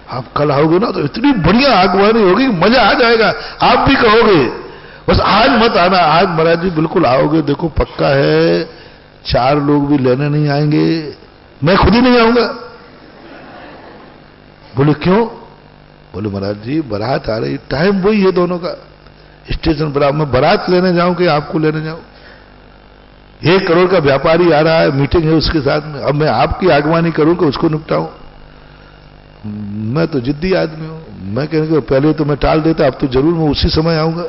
आप कल आओगे ना तो इतनी बढ़िया आगवानी होगी, मजा आ जाएगा, आप भी कहोगे। बस आज मत आना। आज महाराज जी बिल्कुल आओगे, देखो पक्का है, 4 लोग भी लेने नहीं आएंगे, मैं खुद ही नहीं आऊंगा। बोले क्यों? बोले महाराज जी बारात आ रही, टाइम वही है दोनों का, स्टेशन पर। मैं बारात लेने जाऊं कि आपको लेने जाऊं? 1 करोड़ का व्यापारी आ रहा है, मीटिंग है उसके साथ में, अब मैं आपकी आगवानी करूं कि उसको निपटाऊं? मैं तो जिद्दी आदमी हूं। मैं कहने पहले तो मैं टाल देता, अब तो जरूर मैं उसी समय आऊंगा।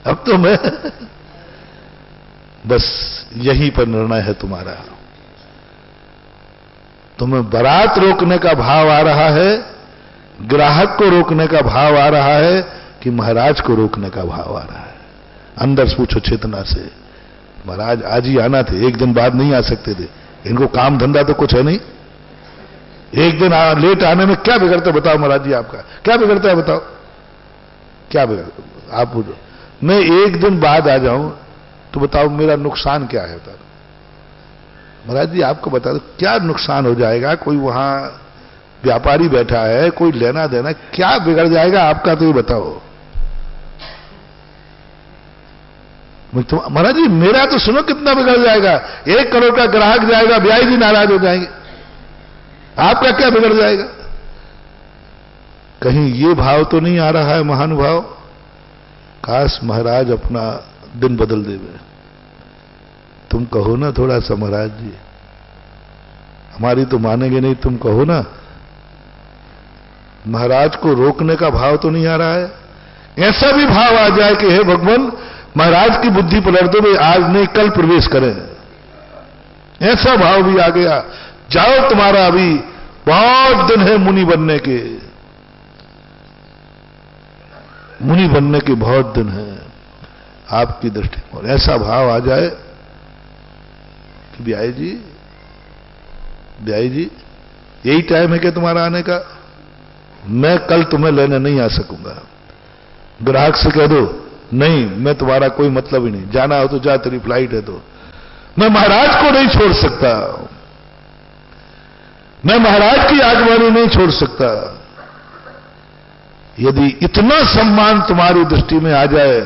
अब तो मैं बस यहीं पर निर्णय है तुम्हारा। तुम्हें बारात रोकने का भाव आ रहा है, ग्राहक को रोकने का भाव आ रहा है, कि महाराज को रोकने का भाव आ रहा है? अंदर से पूछो चेतना से। महाराज आज ही आना थे, 1 दिन बाद नहीं आ सकते थे। इनको काम धंधा तो कुछ है नहीं। 1 दिन लेट आने में क्या बिगड़ता है बताओ? महाराज जी आपका क्या बिगड़ता है बताओ? क्या बिगड़ता? आप पूछो। मैं 1 दिन बाद आ जाऊं तो बताओ मेरा नुकसान क्या है? बता दो महाराज जी, आपको बता दो क्या नुकसान हो जाएगा? कोई वहां व्यापारी बैठा है, कोई लेना देना, क्या बिगड़ जाएगा आपका? तो ये बताओ। महाराज जी मेरा तो सुनो कितना बिगड़ जाएगा। 1 करोड़ का ग्राहक जाएगा, ब्याई जी नाराज हो जाएंगे, आपका क्या बिगड़ जाएगा? कहीं ये भाव तो नहीं आ रहा है महानुभाव? काश महाराज अपना दिन बदल देवे। तुम कहो ना थोड़ा सा, महाराज जी हमारी तो मानेंगे नहीं, तुम कहो ना। महाराज को रोकने का भाव तो नहीं आ रहा है? ऐसा भी भाव आ जाए कि हे भगवान महाराज की बुद्धि पलट दो, आज नहीं कल प्रवेश करें, ऐसा भाव भी आ गया। जाओ तुम्हारा अभी बहुत दिन है मुनि बनने के, मुनि बनने के बहुत दिन है आपकी दृष्टि। और ऐसा भाव आ जाए कि ब्याई जी यही टाइम है क्या तुम्हारा आने का? मैं कल तुम्हें लेने नहीं आ सकूंगा। ग्राहक से कह दो नहीं, मैं तुम्हारा कोई मतलब ही नहीं, जाना हो तो जा, तेरी फ्लाइट है तो। मैं महाराज को नहीं छोड़ सकता, मैं महाराज की आगवानी नहीं छोड़ सकता। यदि इतना सम्मान तुम्हारी दृष्टि में आ जाए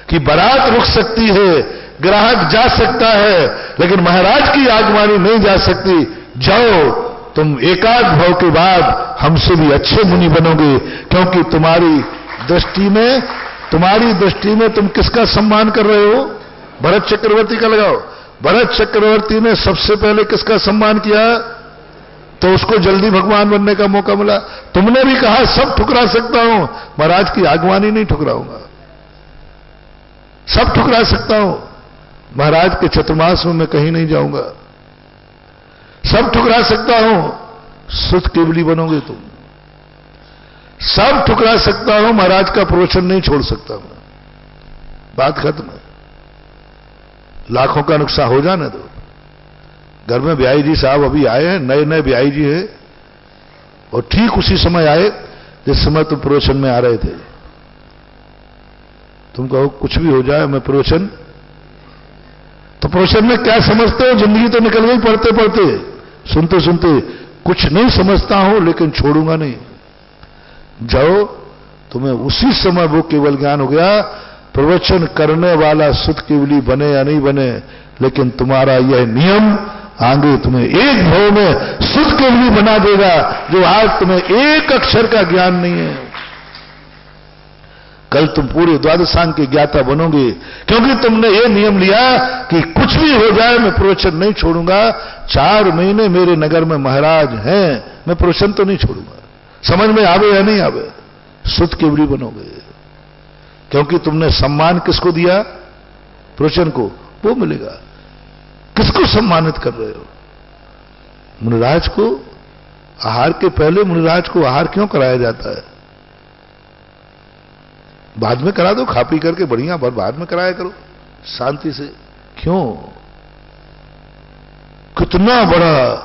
कि बारात रुक सकती है, ग्राहक जा सकता है, लेकिन महाराज की आगवानी नहीं जा सकती, जाओ, तुम एकाध भाव के बाद हमसे भी अच्छे मुनि बनोगे, क्योंकि तुम्हारी दृष्टि में तुम किसका सम्मान कर रहे हो? भरत चक्रवर्ती का लगाओ। भरत चक्रवर्ती ने सबसे पहले किसका सम्मान किया? तो उसको जल्दी भगवान बनने का मौका मिला। तुमने भी कहा सब ठुकरा सकता हूं, महाराज की आगवानी नहीं ठुकराऊंगा। सब ठुकरा सकता हूं, महाराज के चतुर्मास में मैं कहीं नहीं जाऊंगा। सब ठुकरा सकता हूं, सुत केवली बनोगे तुम। सब ठुकरा सकता हूं, महाराज का प्रवचन नहीं छोड़ सकता मैं। बात खत्म है। लाखों का नुकसान हो जाने दो। घर में ब्याई जी साहब अभी आए हैं, नए नए ब्याई जी हैं, और ठीक उसी समय आए जिस समय तुम प्रवचन में आ रहे थे। तुम कहो कुछ भी हो जाए मैं प्रवचन, तो प्रवचन में क्या समझते हो? जिंदगी तो निकल गई पढ़ते पढ़ते, सुनते सुनते। कुछ नहीं समझता हूं लेकिन छोड़ूंगा नहीं। जाओ, तुम्हें उसी समय वो केवल ज्ञान हो गया। प्रवचन करने वाला सुत केवली बने या नहीं बने, लेकिन तुम्हारा यह नियम आगे तुम्हें एक भाव में सुत केवली बना देगा, जो आज तुम्हें एक अक्षर का ज्ञान नहीं है। कल तुम पूरे द्वादशांग के ज्ञाता बनोगे, क्योंकि तुमने ये नियम लिया कि कुछ भी हो जाए मैं प्रवचन नहीं छोड़ूंगा। 4 महीने मेरे नगर में महाराज हैं, मैं प्रवचन तो नहीं छोड़ूंगा, समझ में आवे या नहीं आवे, सुत केवली बनोगे। क्योंकि तुमने सम्मान किसको दिया? प्रवचन को, वो मिलेगा। किसको सम्मानित कर रहे हो? मुनिराज को। आहार के पहले मुनिराज को आहार क्यों कराया जाता है? बाद में करा दो, खा पी करके बढ़िया, पर बाद में कराया करो शांति से। क्यों? कितना बड़ा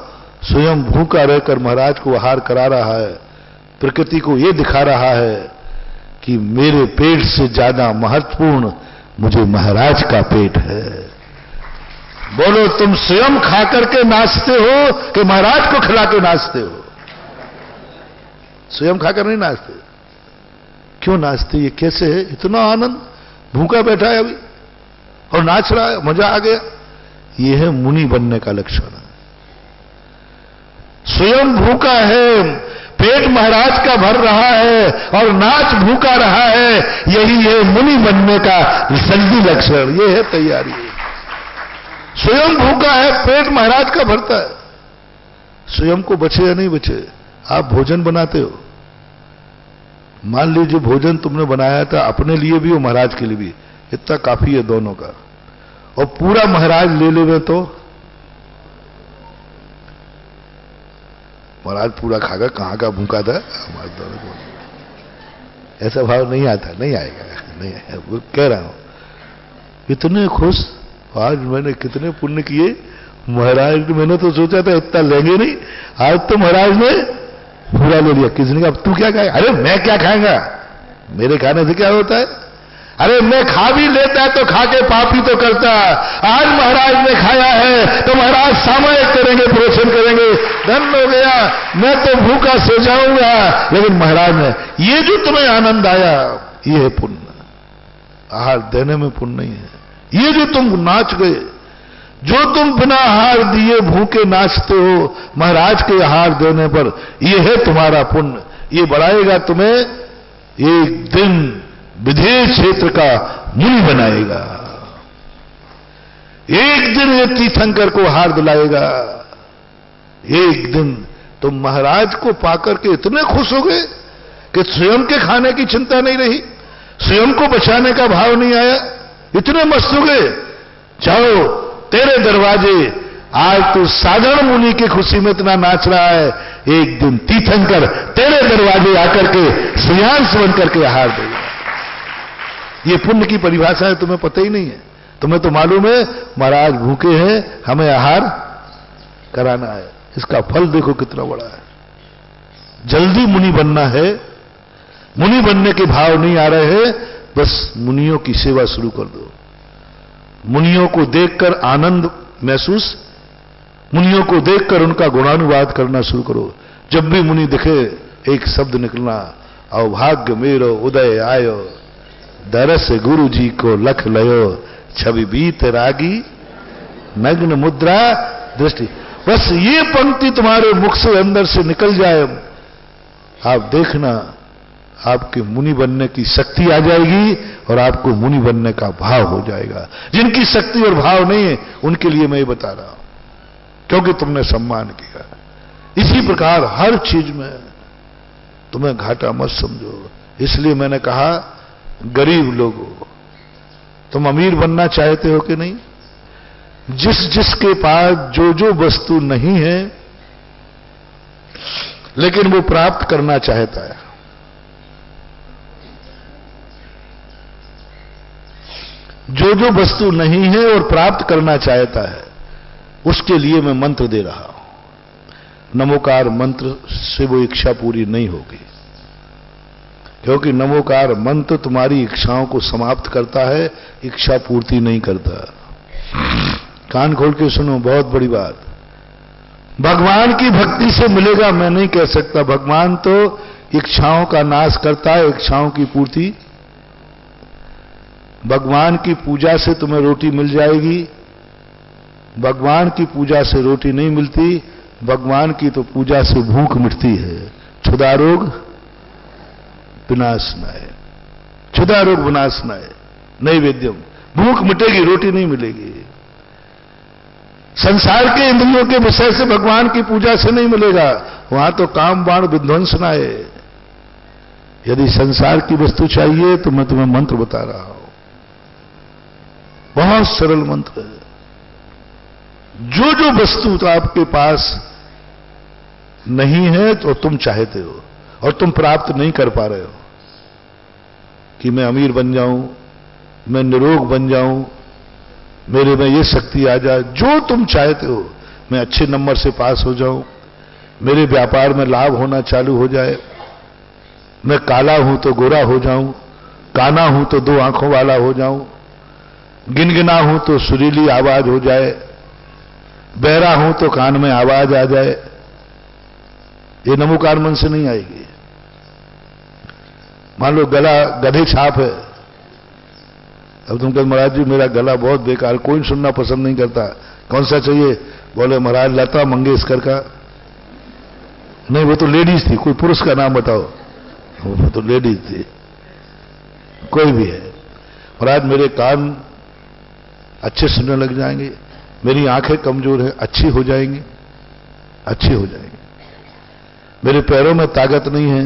स्वयं भूखा रहकर महाराज को आहार करा रहा है, प्रकृति को यह दिखा रहा है कि मेरे पेट से ज्यादा महत्वपूर्ण मुझे महाराज का पेट है। बोलो, तुम स्वयं खा करके नाचते हो कि महाराज को खिला के नाचते हो? स्वयं खाकर नहीं नाचते। क्यों नाचते? ये कैसे है? इतना आनंद, भूखा बैठा है अभी और नाच रहा है, मजा आ गया। ये है मुनि बनने का लक्षण। स्वयं भूखा है, पेट महाराज का भर रहा है और नाच भूखा रहा है, यही है मुनि बनने का जल्दी लक्षण। ये है तैयारी। स्वयं भूखा है, पेट महाराज का भरता है। स्वयं को बचे या नहीं बचे? आप भोजन बनाते हो, मान लीजिए भोजन तुमने बनाया था अपने लिए भी और महाराज के लिए भी, इतना काफी है दोनों का, और पूरा महाराज ले लेवे तो महाराज पूरा खाकर कहां का भूखा था हमारे दोनों को। ऐसा भाव नहीं आता, नहीं आएगा, नहीं आएगा। वो कह रहा हूं इतने खुश, आज मैंने कितने पुण्य किए। महाराज, मैंने तो सोचा था इतना लेंगे नहीं, आज तो महाराज ने पूरा ले लिया। किसने कहा तू क्या खाएगा? अरे मैं क्या खाएगा, मेरे खाने से क्या होता है? अरे मैं खा भी लेता तो खा के पाप ही तो करता। आज महाराज ने खाया है तो महाराज सामयिक करेंगे, प्रवचन करेंगे, धन हो गया, मैं तो भूखा सो जाऊंगा। लेकिन महाराज ने, ये जो तुम्हें आनंद आया ये है पुण्य। आहार देने में पुण्य नहीं है। ये जो तुम नाच गए, जो तुम बिना आहार दिए भूखे नाचते हो महाराज के आहार देने पर, यह है तुम्हारा पुण्य। ये बढ़ाएगा तुम्हें, एक दिन विदेश क्षेत्र का मुनि बनाएगा। एक दिन ये तीर्थंकर को आहार दिलाएगा। एक दिन तुम महाराज को पाकर के इतने खुश हो गए कि स्वयं के खाने की चिंता नहीं रही, स्वयं को बचाने का भाव नहीं आया, इतने मस्त हो गए। जाओ, तेरे दरवाजे, आज तू साधारण मुनि की खुशी में इतना नाच रहा है, एक दिन तीर्थंकर तेरे दरवाजे आकर के श्रेयांश बन करके आहार देगा। ये पुण्य की परिभाषा है, तुम्हें पता ही नहीं है। तुम्हें तो मालूम है महाराज भूखे हैं, हमें आहार कराना है। इसका फल देखो कितना बड़ा है। जल्दी मुनि बनना है, मुनि बनने के भाव नहीं आ रहे हैं, बस मुनियों की सेवा शुरू कर दो। मुनियों को देखकर आनंद महसूस, मुनियों को देखकर उनका गुणानुवाद करना शुरू करो। जब भी मुनि दिखे एक शब्द निकलना, अभाग्य मेरो उदय आयो, दरस गुरु जी को लख लयो, छवि बीत रागी नग्न मुद्रा दृष्टि। बस ये पंक्ति तुम्हारे मुख से अंदर से निकल जाए, आप देखना आपके मुनि बनने की शक्ति आ जाएगी और आपको मुनि बनने का भाव हो जाएगा। जिनकी शक्ति और भाव नहीं है उनके लिए मैं ये बता रहा हूं, क्योंकि तुमने सम्मान किया। इसी प्रकार हर चीज में तुम्हें घाटा मत समझो। इसलिए मैंने कहा, गरीब लोगों, तुम अमीर बनना चाहते हो कि नहीं? जिसके पास जो जो वस्तु नहीं है लेकिन वो प्राप्त करना चाहता है, जो जो वस्तु नहीं है और प्राप्त करना चाहता है, उसके लिए मैं मंत्र दे रहा हूं। नमोकार मंत्र से वो इच्छा पूरी नहीं होगी, क्योंकि नमोकार मंत्र तुम्हारी इच्छाओं को समाप्त करता है, इच्छा पूर्ति नहीं करता। कान खोल के सुनो, बहुत बड़ी बात। भगवान की भक्ति से मिलेगा मैं नहीं कह सकता। भगवान तो इच्छाओं का नाश करता है, इच्छाओं की पूर्ति। भगवान की पूजा से तुम्हें रोटी मिल जाएगी, भगवान की पूजा से रोटी नहीं मिलती। भगवान की तो पूजा से भूख मिटती है। क्षुधा रोग विनाशनाय, क्षुधा रोग विनाशनाय नैवेद्यम। भूख मिटेगी, रोटी नहीं मिलेगी। संसार के इंद्रियों के विषय से भगवान की पूजा से नहीं मिलेगा, वहां तो काम बाण विध्वंसनाय। यदि संसार की वस्तु चाहिए तो मैं तुम्हें मंत्र बता रहा हूं, बहुत सरल मंत्र है। जो जो वस्तु तो आपके पास नहीं है तो तुम चाहते हो और तुम प्राप्त नहीं कर पा रहे हो, कि मैं अमीर बन जाऊं, मैं निरोग बन जाऊं, मेरे में ये शक्ति आ जाए, जो तुम चाहते हो, मैं अच्छे नंबर से पास हो जाऊं, मेरे व्यापार में लाभ होना चालू हो जाए, मैं काला हूं तो गोरा हो जाऊं, काना हूं तो दो आंखों वाला हो जाऊं, गिनगिना हूं तो सुरीली आवाज हो जाए, बहरा हूं तो कान में आवाज आ जाए। ये नमोकार मन से नहीं आएगी। मान लो गला गधे छाप है, अब तुम कहते महाराज जी मेरा गला बहुत बेकार, कोई सुनना पसंद नहीं करता, कौन सा चाहिए? बोले महाराज लता मंगेशकर का। नहीं, वो तो लेडीज थी, कोई पुरुष का नाम बताओ। वो तो लेडीज थी, कोई भी है। महाराज मेरे कान अच्छे सुनने लग जाएंगे, मेरी आंखें कमजोर है, अच्छी हो जाएंगी, अच्छी हो जाएंगी। मेरे पैरों में ताकत नहीं है,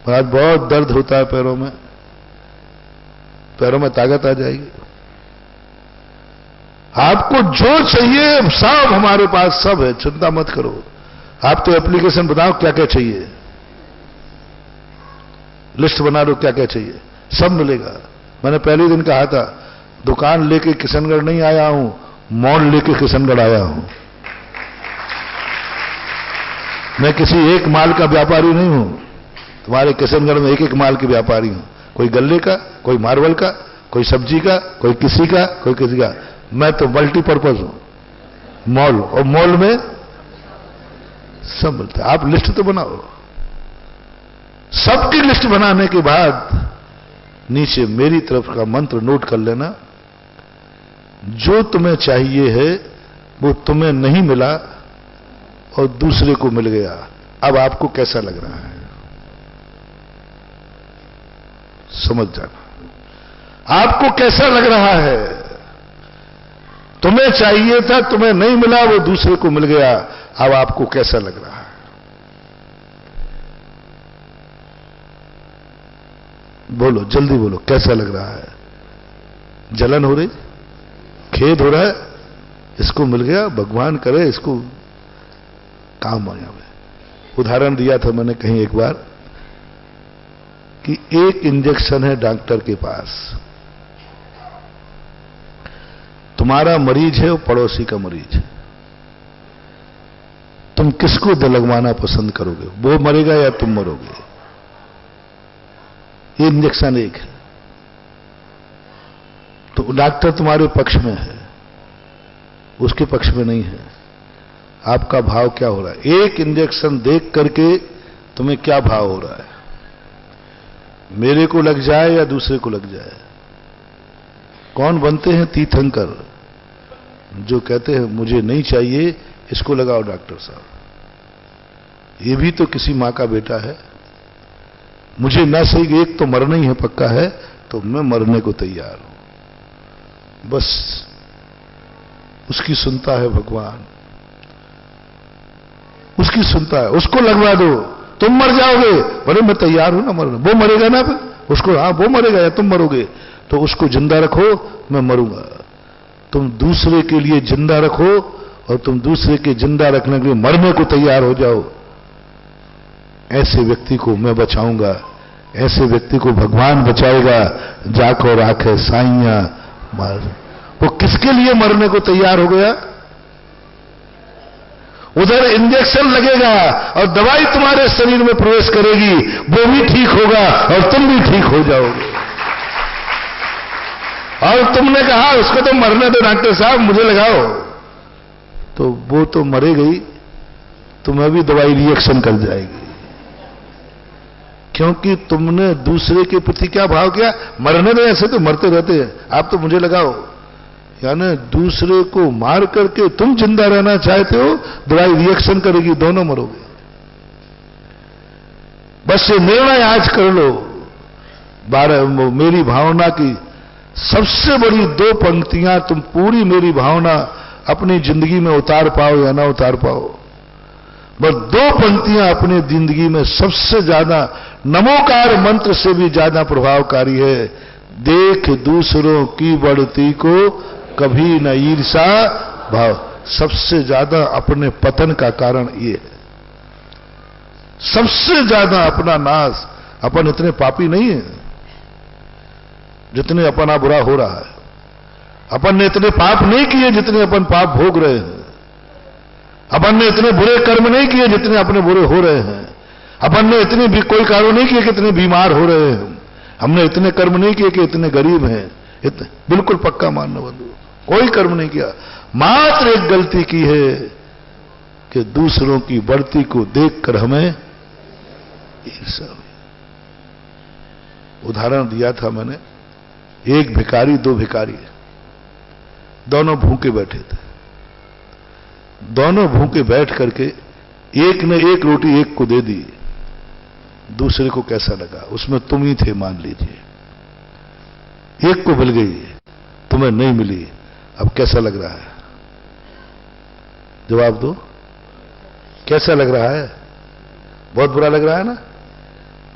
महाराज बहुत दर्द होता है पैरों में, पैरों में ताकत आ जाएगी। आपको जो चाहिए सब हमारे पास सब है, चिंता मत करो। आप तो एप्लीकेशन बताओ क्या क्या चाहिए, लिस्ट बना लो क्या क्या चाहिए, सब मिलेगा। मैंने पहले दिन कहा था, दुकान लेके किशनगढ़ नहीं आया हूं, मॉल लेके किशनगढ़ आया हूं। मैं किसी एक माल का व्यापारी नहीं हूं, तुम्हारे किशनगढ़ में एक एक माल के व्यापारी हूं। कोई गल्ले का, कोई मार्बल का, कोई सब्जी का, कोई किसी का, कोई किसी का। मैं तो मल्टीपर्पज हूं, मॉल, और मॉल में सब मिलता है। आप लिस्ट तो बनाओ, सबकी लिस्ट बनाने के बाद नीचे मेरी तरफ का मंत्र नोट कर लेना। जो तुम्हें चाहिए है वो तुम्हें नहीं मिला और दूसरे को मिल गया। अब आपको कैसा लग रहा है समझ जाना। आपको कैसा लग रहा है? तुम्हें चाहिए था, तुम्हें नहीं मिला, वो दूसरे को मिल गया। अब आपको कैसा लग रहा है? बोलो, जल्दी बोलो, कैसा लग रहा है? जलन हो रही, खेद हो रहा है, इसको मिल गया, भगवान करे इसको काम आया। उदाहरण दिया था मैंने कहीं एक बार कि एक इंजेक्शन है डॉक्टर के पास, तुम्हारा मरीज है वो पड़ोसी का मरीज है, तुम किसको लगवाना पसंद करोगे? वो मरेगा या तुम मरोगे? ये इंजेक्शन एक है। डॉक्टर तुम्हारे पक्ष में है, उसके पक्ष में नहीं है। आपका भाव क्या हो रहा है? एक इंजेक्शन देख करके तुम्हें क्या भाव हो रहा है? मेरे को लग जाए या दूसरे को लग जाए? कौन बनते हैं तीर्थंकर जो कहते हैं मुझे नहीं चाहिए, इसको लगाओ डॉक्टर साहब। ये भी तो किसी मां का बेटा है। मुझे ना सही, एक तो मरना ही है पक्का है, तो मैं मरने को तैयार हूं। बस उसकी सुनता है भगवान, उसकी सुनता है। उसको लगवा दो, तुम मर जाओगे, बोले मैं तैयार हूं ना मरना। वो मरेगा ना फिर उसको, हाँ वो मरेगा या तुम मरोगे, तो उसको जिंदा रखो, मैं मरूंगा। तुम दूसरे के लिए जिंदा रखो और तुम दूसरे के जिंदा रखने के लिए मरने को तैयार हो जाओ। ऐसे व्यक्ति को मैं बचाऊंगा, ऐसे व्यक्ति को भगवान बचाएगा। जाको राखे साइया मार। वो किसके लिए मरने को तैयार हो गया? उधर इंजेक्शन लगेगा और दवाई तुम्हारे शरीर में प्रवेश करेगी, वो भी ठीक होगा और तुम भी ठीक हो जाओगे। और तुमने कहा उसको तो मरने दो डॉक्टर साहब, मुझे लगाओ, तो वो तो मरे गई, तुम्हें भी दवाई रिएक्शन कर जाएगी। क्योंकि तुमने दूसरे के प्रति क्या भाव किया? मरने दो, ऐसे तो मरते रहते हैं, आप तो मुझे लगाओ। यानी दूसरे को मार करके तुम जिंदा रहना चाहते हो, दवाई रिएक्शन करेगी, दोनों मरोगे। बस ये निर्णय आज कर लो। मेरी भावना की सबसे बड़ी 2 पंक्तियां तुम पूरी मेरी भावना अपनी जिंदगी में उतार पाओ या ना उतार पाओ, बस 2 पंक्तियां अपनी जिंदगी में सबसे ज्यादा नमोकार मंत्र से भी ज्यादा प्रभावकारी है। देख दूसरों की बढ़ती को कभी न ईर्षा भाव। सबसे ज्यादा अपने पतन का कारण ये है, सबसे ज्यादा अपना नाश। अपन इतने पापी नहीं है जितने अपना बुरा हो रहा है। अपन ने इतने पाप नहीं किए जितने अपन पाप भोग रहे हैं। अपन ने इतने बुरे कर्म नहीं किए जितने अपने बुरे हो रहे हैं। अपन ने इतने भी कोई कार्य नहीं किए कि इतने बीमार हो रहे हैं। हमने इतने कर्म नहीं किए कि इतने गरीब हैं। बिल्कुल पक्का मानना बंधु, कोई कर्म नहीं किया। मात्र एक गलती की है कि दूसरों की बढ़ती को देखकर हमें ईर्ष्या हुई। उदाहरण दिया था मैंने, एक भिखारी 2 भिखारी, दोनों भूखे बैठे थे। दोनों भूखे बैठ करके एक ने 1 रोटी एक को दे दी। दूसरे को कैसा लगा? उसमें तुम ही थे मान लीजिए। एक को मिल गई, तुम्हें नहीं मिली, अब कैसा लग रहा है? जवाब दो, कैसा लग रहा है? बहुत बुरा लग रहा है ना?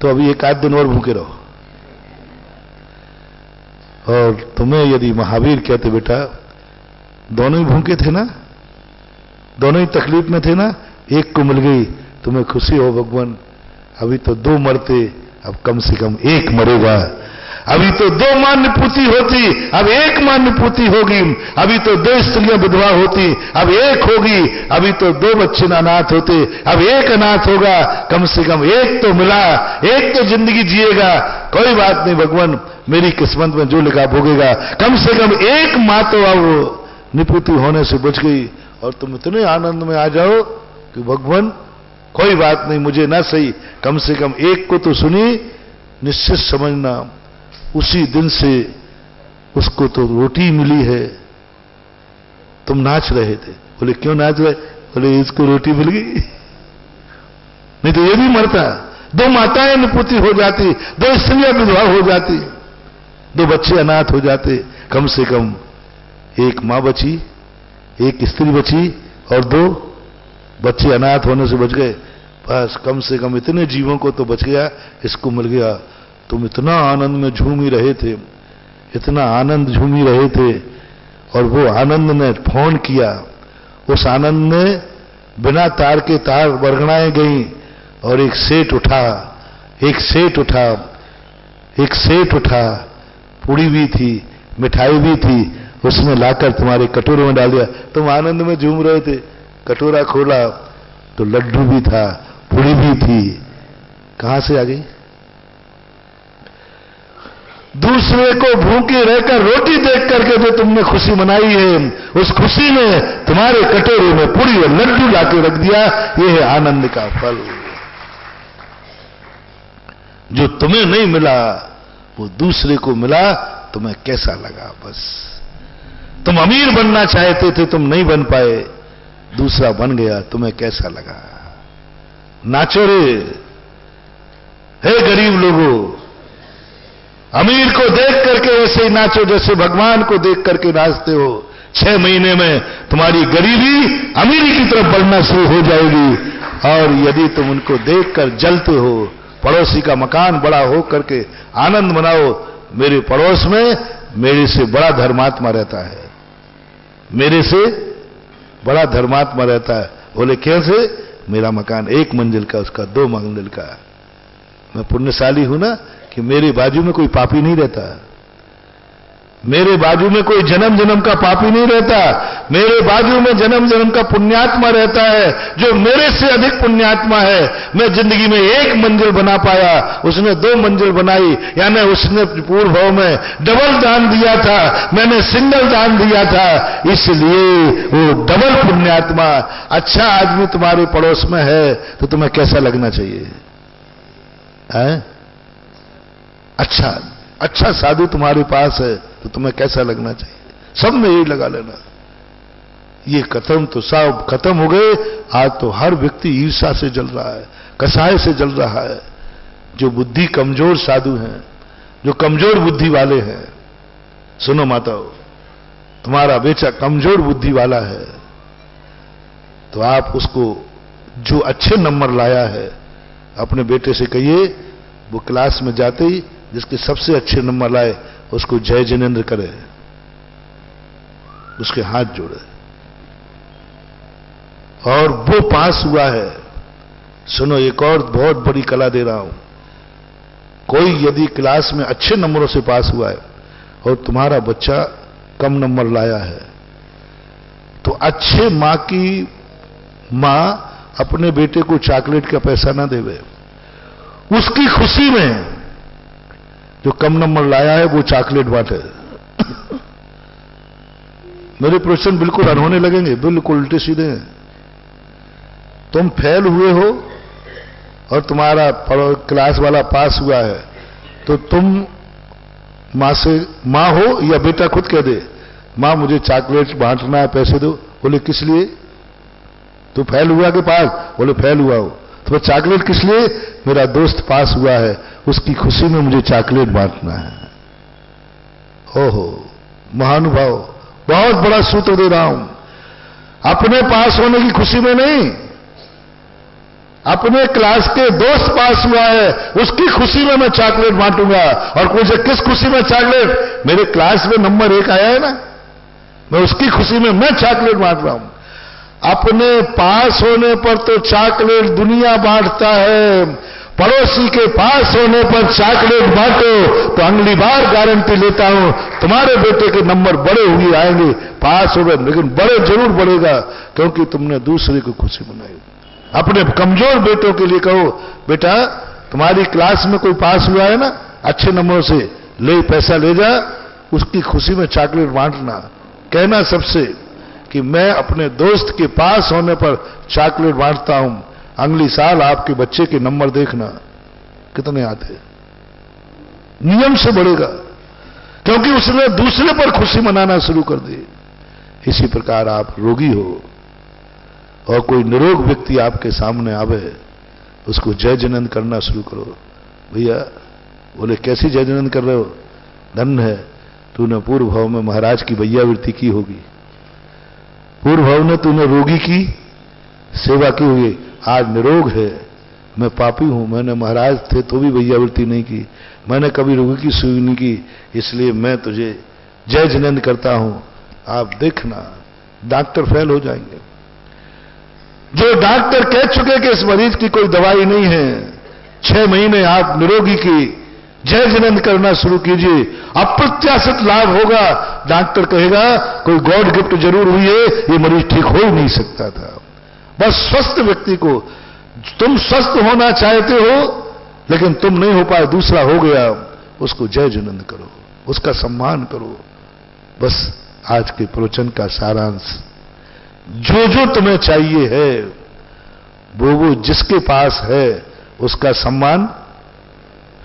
तो अभी 1 आध दिन और भूखे रहो। और तुम्हें यदि महावीर कहते बेटा दोनों ही भूखे थे ना, दोनों ही तकलीफ में थे ना, एक को मिल गई, तुम्हें खुशी हो भगवान। अभी तो 2 मरते, अब कम से कम 1 मरेगा। अभी तो 2 मान्य पूती होती, अब 1 मान्य पूती होगी। अभी तो 2 स्त्रियां विधवा होती, अब 1 होगी। अभी तो 2 बच्चे अनाथ होते, अब 1 अनाथ होगा। कम से कम 1 तो मिला, 1 तो जिंदगी जिएगा। कोई बात नहीं भगवान, मेरी किस्मत में जो लिखा भोगेगा। कम से कम 1 मां तो अब निपुति होने से बच गई। और तुम इतने आनंद में आ जाओ कि भगवान कोई बात नहीं, मुझे ना सही, कम से कम 1 को तो सुनी। निश्चित समझना उसी दिन से उसको तो रोटी मिली है। तुम नाच रहे थे, बोले क्यों नाच रहे? बोले इसको रोटी मिल गई, नहीं तो ये भी मरता। 2 माताएं निपुति हो जाती, 2 स्त्रियां विधवा हो जाती, 2 बच्चे अनाथ हो जाते। कम से कम 1 मां बची, 1 स्त्री बची और 2 बच्चे अनाथ होने से बच गए। बस कम से कम इतने जीवों को तो बच गया, इसको मिल गया। तुम इतना आनंद में झूम ही रहे थे, इतना आनंद झूम ही रहे थे, और वो आनंद ने फोन किया। उस आनंद में बिना तार के तार बरगड़ाएं गई और एक सेठ उठा, एक सेठ उठा, एक सेठ उठा। पूड़ी भी थी, मिठाई भी थी, उसने लाकर तुम्हारे कटोरे में डाल दिया। तुम आनंद में झूम रहे थे, कटोरा खोला तो लड्डू भी था, पूड़ी भी थी। कहां से आ गई? दूसरे को भूखे रहकर रोटी देख करके जो तुमने खुशी मनाई है, उस खुशी में तुम्हारे कटोरे में पूरी और लड्डू लाके रख दिया, यह है आनंद का फल। जो तुम्हें नहीं मिला वो दूसरे को मिला, तुम्हें कैसा लगा? बस तुम अमीर बनना चाहते थे, तुम नहीं बन पाए, दूसरा बन गया, तुम्हें कैसा लगा? नाचो रे हे गरीब लोगों, अमीर को देख करके वैसे ही नाचो जैसे भगवान को देख करके नाचते हो। 6 महीने में तुम्हारी गरीबी अमीरी की तरफ बढ़ना शुरू हो जाएगी। और यदि तुम उनको देखकर जलते हो, पड़ोसी का मकान बड़ा हो करके आनंद मनाओ। मेरे पड़ोस में मेरे से बड़ा धर्मात्मा रहता है, मेरे से बड़ा धर्मात्मा रहता है। बोले कैसे? मेरा मकान 1 मंजिल का, उसका 2 मंजिल का। मैं पुण्यशाली हूं ना कि मेरे बाजू में कोई पापी नहीं रहता, मेरे बाजू में कोई जन्म जन्म का पापी नहीं रहता, मेरे बाजू में जन्म जन्म का पुण्यात्मा रहता है, जो मेरे से अधिक पुण्यात्मा है। मैं जिंदगी में 1 मंजिल बना पाया, उसने 2 मंजिल बनाई, यानी उसने पूर्व भाव में डबल दान दिया था, मैंने सिंगल दान दिया था, इसलिए वो डबल पुण्यात्मा। अच्छा आदमी तुम्हारे पड़ोस में है तो तुम्हें कैसा लगना चाहिए? है? अच्छा साधु तुम्हारे पास है तो तुम्हें कैसा लगना चाहिए? सब में यही लगा लेना। ये खत्म तो सब खत्म हो गए। आज तो हर व्यक्ति ईर्ष्या से जल रहा है, कसाय से जल रहा है। जो बुद्धि कमजोर साधु हैं, जो कमजोर बुद्धि वाले हैं, सुनो माताओं, तुम्हारा बेटा कमजोर बुद्धि वाला है तो आप उसको जो अच्छे नंबर लाया है, अपने बेटे से कहिए वो क्लास में जाते ही जिसके सबसे अच्छे नंबर लाए उसको जय जिनेंद्र करे, उसके हाथ जोड़े। और वो पास हुआ है। सुनो, एक और बहुत बड़ी कला दे रहा हूं। कोई यदि क्लास में अच्छे नंबरों से पास हुआ है और तुम्हारा बच्चा कम नंबर लाया है, तो अच्छे मां की मां अपने बेटे को चॉकलेट का पैसा ना देवे, उसकी खुशी में जो कम नंबर लाया है वो चॉकलेट बांटे। मेरे प्रश्न बिल्कुल अनहोने लगेंगे, बिल्कुल उल्टे सीधे हैं। तुम फेल हुए हो और तुम्हारा क्लास वाला पास हुआ है, तो तुम मां से, मां हो या बेटा खुद कह दे, मां मुझे चॉकलेट बांटना है, पैसे दो। बोले किस लिए? तू फेल हुआ कि पास? बोले फेल हुआ हो। तो चॉकलेट किस लिए? मेरा दोस्त पास हुआ है, उसकी खुशी में मुझे चॉकलेट बांटना है। ओहो महानुभाव, बहुत बड़ा सूत्र दे रहा हूं। अपने पास होने की खुशी में नहीं, अपने क्लास के दोस्त पास हुआ है उसकी खुशी में मैं चॉकलेट बांटूंगा। और मुझे किस खुशी में चॉकलेट? मेरे क्लास में नंबर 1 आया है ना, मैं उसकी खुशी में मैं चॉकलेट बांट रहा हूं। अपने पास होने पर तो चॉकलेट दुनिया बांटता है, पड़ोसी के पास होने पर चॉकलेट बांटो तो अगली बार गारंटी लेता हूं तुम्हारे बेटे के नंबर बड़े हुए आएंगे। पास हो गए लेकिन बड़े जरूर बढ़ेगा, क्योंकि तुमने दूसरे को खुशी बनाई। अपने कमजोर बेटों के लिए कहो, बेटा तुम्हारी क्लास में कोई पास हुआ है ना अच्छे नंबरों से, ले पैसा ले जा, उसकी खुशी में चॉकलेट बांटना। कहना सबसे कि मैं अपने दोस्त के पास होने पर चॉकलेट बांटता हूं, अगली साल आपके बच्चे के नंबर देखना कितने आते, नियम से बढ़ेगा, क्योंकि उसने दूसरे पर खुशी मनाना शुरू कर दी। इसी प्रकार आप रोगी हो और कोई निरोग व्यक्ति आपके सामने आवे, उसको जय जिनेंद्र करना शुरू करो। भैया बोले कैसी जय जिनेंद्र कर रहे हो? धन्य है तूने पूर्व भाव में महाराज की भैयावृत्ति की होगी, पूर्व भाव ने तूने रोगी की सेवा की हुई, आज निरोग है। मैं पापी हूं, मैंने महाराज थे तो भी भैयावृत्ति नहीं की, मैंने कभी रोगी की सेवा नहीं की, इसलिए मैं तुझे जय जिनेंद्र करता हूं। आप देखना डॉक्टर फेल हो जाएंगे। जो डॉक्टर कह चुके कि इस मरीज की कोई दवाई नहीं है, 6 महीने आप निरोगी की जय जिनेंद्र करना शुरू कीजिए, अप्रत्याशित लाभ होगा। डॉक्टर कहेगा कोई गॉड गिफ्ट जरूर हुई है, ये मरीज ठीक हो ही नहीं सकता था। बस स्वस्थ व्यक्ति को, तुम स्वस्थ होना चाहते हो लेकिन तुम नहीं हो पाए, दूसरा हो गया, उसको जय जिनेंद्र करो, उसका सम्मान करो। बस आज के प्रवचन का सारांश, जो जो तुम्हें चाहिए है वो जिसके पास है उसका सम्मान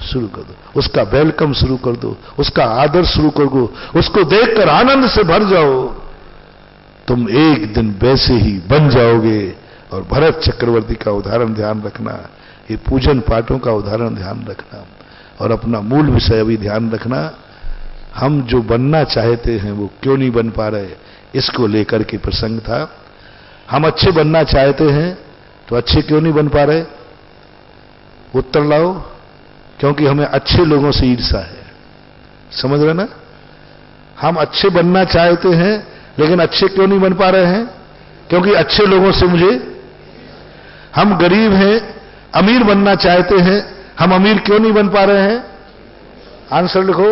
शुरू कर दो, उसका वेलकम शुरू कर दो, उसका आदर शुरू कर दो, उसको देखकर आनंद से भर जाओ। तुम एक दिन वैसे ही बन जाओगे। और भरत चक्रवर्ती का उदाहरण ध्यान रखना, ये पूजन पाठों का उदाहरण ध्यान रखना, और अपना मूल विषय अभी ध्यान रखना। हम जो बनना चाहते हैं वो क्यों नहीं बन पा रहे, इसको लेकर के प्रसंग था। हम अच्छे बनना चाहते हैं तो अच्छे क्यों नहीं बन पा रहे, उत्तर लाओ। क्योंकि हमें अच्छे लोगों से ईर्ष्या है, समझ रहे ना। हम अच्छे बनना चाहते हैं लेकिन अच्छे क्यों नहीं बन पा रहे हैं, क्योंकि अच्छे लोगों से मुझे, हम गरीब हैं, अमीर बनना चाहते हैं, हम अमीर क्यों नहीं बन पा रहे हैं, आंसर लिखो।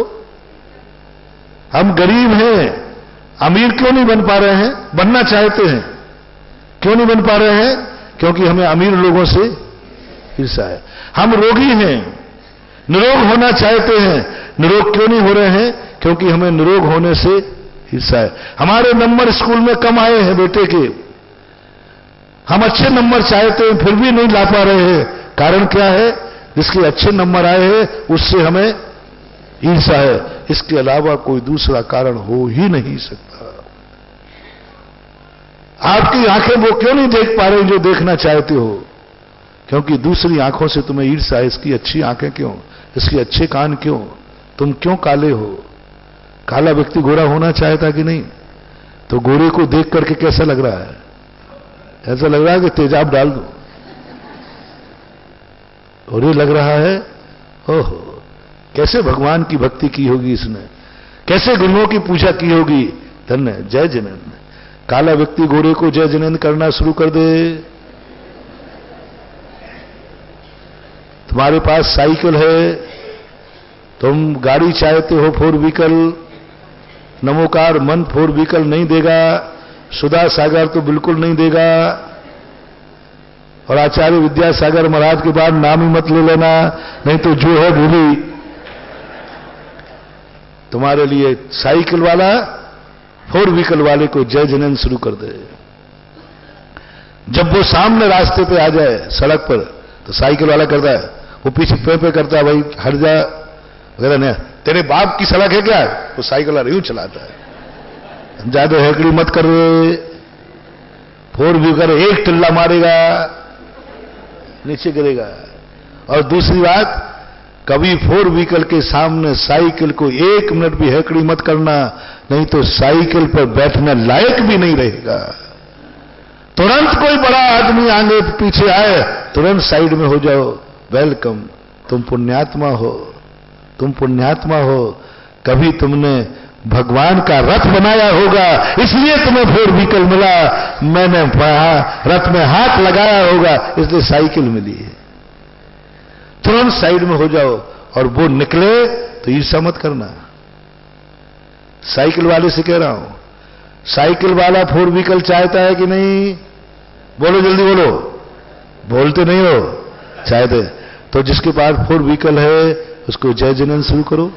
हम गरीब हैं, अमीर क्यों नहीं बन पा रहे हैं, बनना चाहते हैं, क्यों नहीं बन पा रहे हैं, क्योंकि हमें अमीर लोगों से ईर्ष्या है। हम रोगी हैं, निरोग होना चाहते हैं, निरोग क्यों नहीं हो रहे हैं, क्योंकि हमें निरोग होने से ईर्ष्या है। हमारे नंबर स्कूल में कम आए हैं बेटे के, हम अच्छे नंबर चाहते हैं फिर भी नहीं ला पा रहे हैं, कारण क्या है, जिसके अच्छे नंबर आए हैं उससे हमें ईर्ष्या है। इसके अलावा कोई दूसरा कारण हो ही नहीं सकता। आपकी आंखें वो क्यों नहीं देख पा रही जो देखना चाहते हो, क्योंकि दूसरी आंखों से तुम्हें ईर्ष्या है। इसकी अच्छी आंखें क्यों, इसके अच्छे कान क्यों, तुम क्यों काले हो। काला व्यक्ति गोरा होना चाहता कि नहीं, तो गोरे को देख करके कैसा लग रहा है, ऐसा लग रहा है कि तेजाब डाल दो, और ये लग रहा है ओहो कैसे भगवान की भक्ति की होगी इसने, कैसे गुरुओं की पूजा की होगी। धन्य जय जिनेंद्र। काला व्यक्ति गोरे को जय जिनेंद्र करना शुरू कर दे। तुम्हारे पास साइकिल है, तुम गाड़ी चाहते हो 4 व्हीकल, नमोकार मन 4 व्हीकल नहीं देगा, सुधा सागर तो बिल्कुल नहीं देगा, और आचार्य विद्यासागर महाराज के बाद नाम ही मत ले लेना, नहीं तो जो है भूली। तुम्हारे लिए साइकिल वाला 4 व्हीकल वाले को जय जिनेंद्र शुरू कर दे। जब वो सामने रास्ते पे आ जाए सड़क पर, तो साइकिल वाला करता है, वो पीछे पे करता है, भाई हट जा वगैरह, नहीं तेरे बाप की सड़क है क्या, वो साइकिल वाला यूं चलाता है। ज्यादा हेकड़ी मत कर रहे, 4 व्हीकल एक टिल्ला मारेगा नीचे गिरेगा। और दूसरी बात, कभी 4 व्हीकल के सामने साइकिल को 1 मिनट भी हेकड़ी मत करना, नहीं तो साइकिल पर बैठने लायक भी नहीं रहेगा। तुरंत कोई बड़ा आदमी आगे पीछे आए, तुरंत साइड में हो जाओ, वेलकम, तुम पुण्यात्मा हो, तुम पुण्यात्मा हो। कभी तुमने भगवान का रथ बनाया होगा, इसलिए तुम्हें 4 व्हीकल मिला, मैंने रथ में हाथ लगाया होगा इसलिए साइकिल मिली है। तुरंत साइड में हो जाओ, और वो निकले तो ईर्ष्या मत करना। साइकिल वाले से कह रहा हूं, साइकिल वाला 4 व्हीकल चाहता है कि नहीं, बोलो जल्दी बोलो, बोलते नहीं हो, चाहते। तो जिसके पास 4 व्हीकल है उसको जय जिनेंद्र शुरू करो।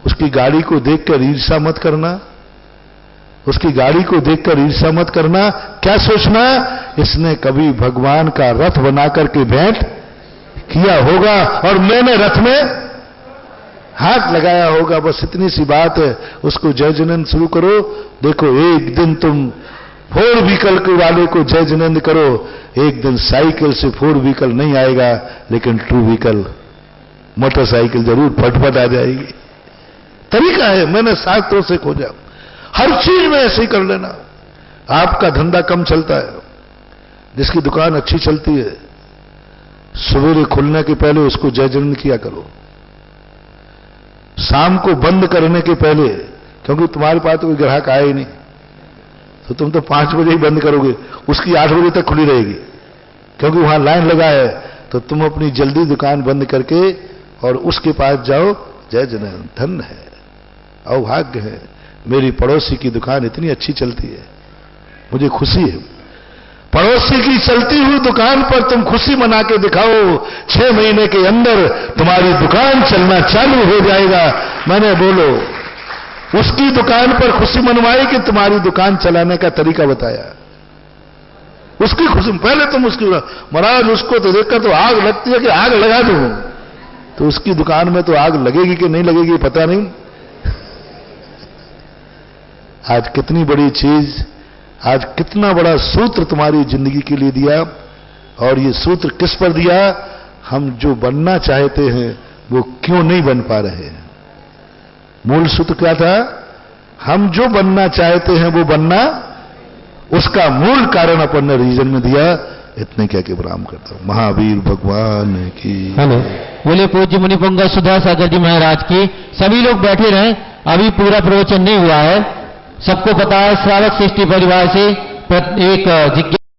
उसकी गाड़ी को देखकर ईर्ष्या मत करना, उसकी गाड़ी को देखकर ईर्ष्या मत करना। क्या सोचना, इसने कभी भगवान का रथ बनाकर के भेंट किया होगा और मैंने रथ में हाथ लगाया होगा, बस इतनी सी बात है। उसको जय जिनेंद्र शुरू करो। देखो एक दिन तुम 4 व्हीकल के वाले को जय जिनेंद्र करो, एक दिन साइकिल से 4 व्हीकल नहीं आएगा, लेकिन 2 व्हीकल मोटरसाइकिल जरूर फटफट आ जाएगी। तरीका है, मैंने शास्त्रों से खोजा। हर चीज में ऐसे ही कर लेना। आपका धंधा कम चलता है, जिसकी दुकान अच्छी चलती है, सवेरे खुलने के पहले उसको जय जिनेंद्र किया करो। शाम को बंद करने के पहले, क्योंकि तुम्हारे पास तो कोई ग्राहक आए ही नहीं, तो तुम तो 5 बजे ही बंद करोगे, उसकी 8 बजे तक खुली रहेगी, क्योंकि वहां लाइन लगा है। तो तुम अपनी जल्दी दुकान बंद करके और उसके पास जाओ, जय जिनेंद्र, धन्य है, अभाग्य है, मेरी पड़ोसी की दुकान इतनी अच्छी चलती है, मुझे खुशी है। पड़ोसी की चलती हुई दुकान पर तुम खुशी मना के दिखाओ, 6 महीने के अंदर तुम्हारी दुकान चलना चालू हो जाएगा। मैंने बोलो, उसकी दुकान पर खुशी मनवाई कि तुम्हारी दुकान चलाने का तरीका बताया। उसकी खुशी, पहले तुम उसकी, महाराज उसको तो देखकर तो आग लगती है कि आग लगा दो, तो उसकी दुकान में तो आग लगेगी कि नहीं लगेगी पता नहीं। आज कितनी बड़ी चीज, आज कितना बड़ा सूत्र तुम्हारी जिंदगी के लिए दिया, और ये सूत्र किस पर दिया? हम जो बनना चाहते हैं वो क्यों नहीं बन पा रहे हैं। मूल सूत्र क्या था? हम जो बनना चाहते हैं वो बनना, उसका मूल कारण अपन ने रीजन में दिया। इतने क्या के प्रणाम करता हूं। महावीर भगवान की। हेलो, बोले पूज्य मुनि पुंगव सुधा सागर जी महाराज की। सभी लोग बैठे रहें, अभी पूरा प्रवचन नहीं हुआ है। सबको पता है श्रावक सृष्टि परिवार से एक जिज्ञासा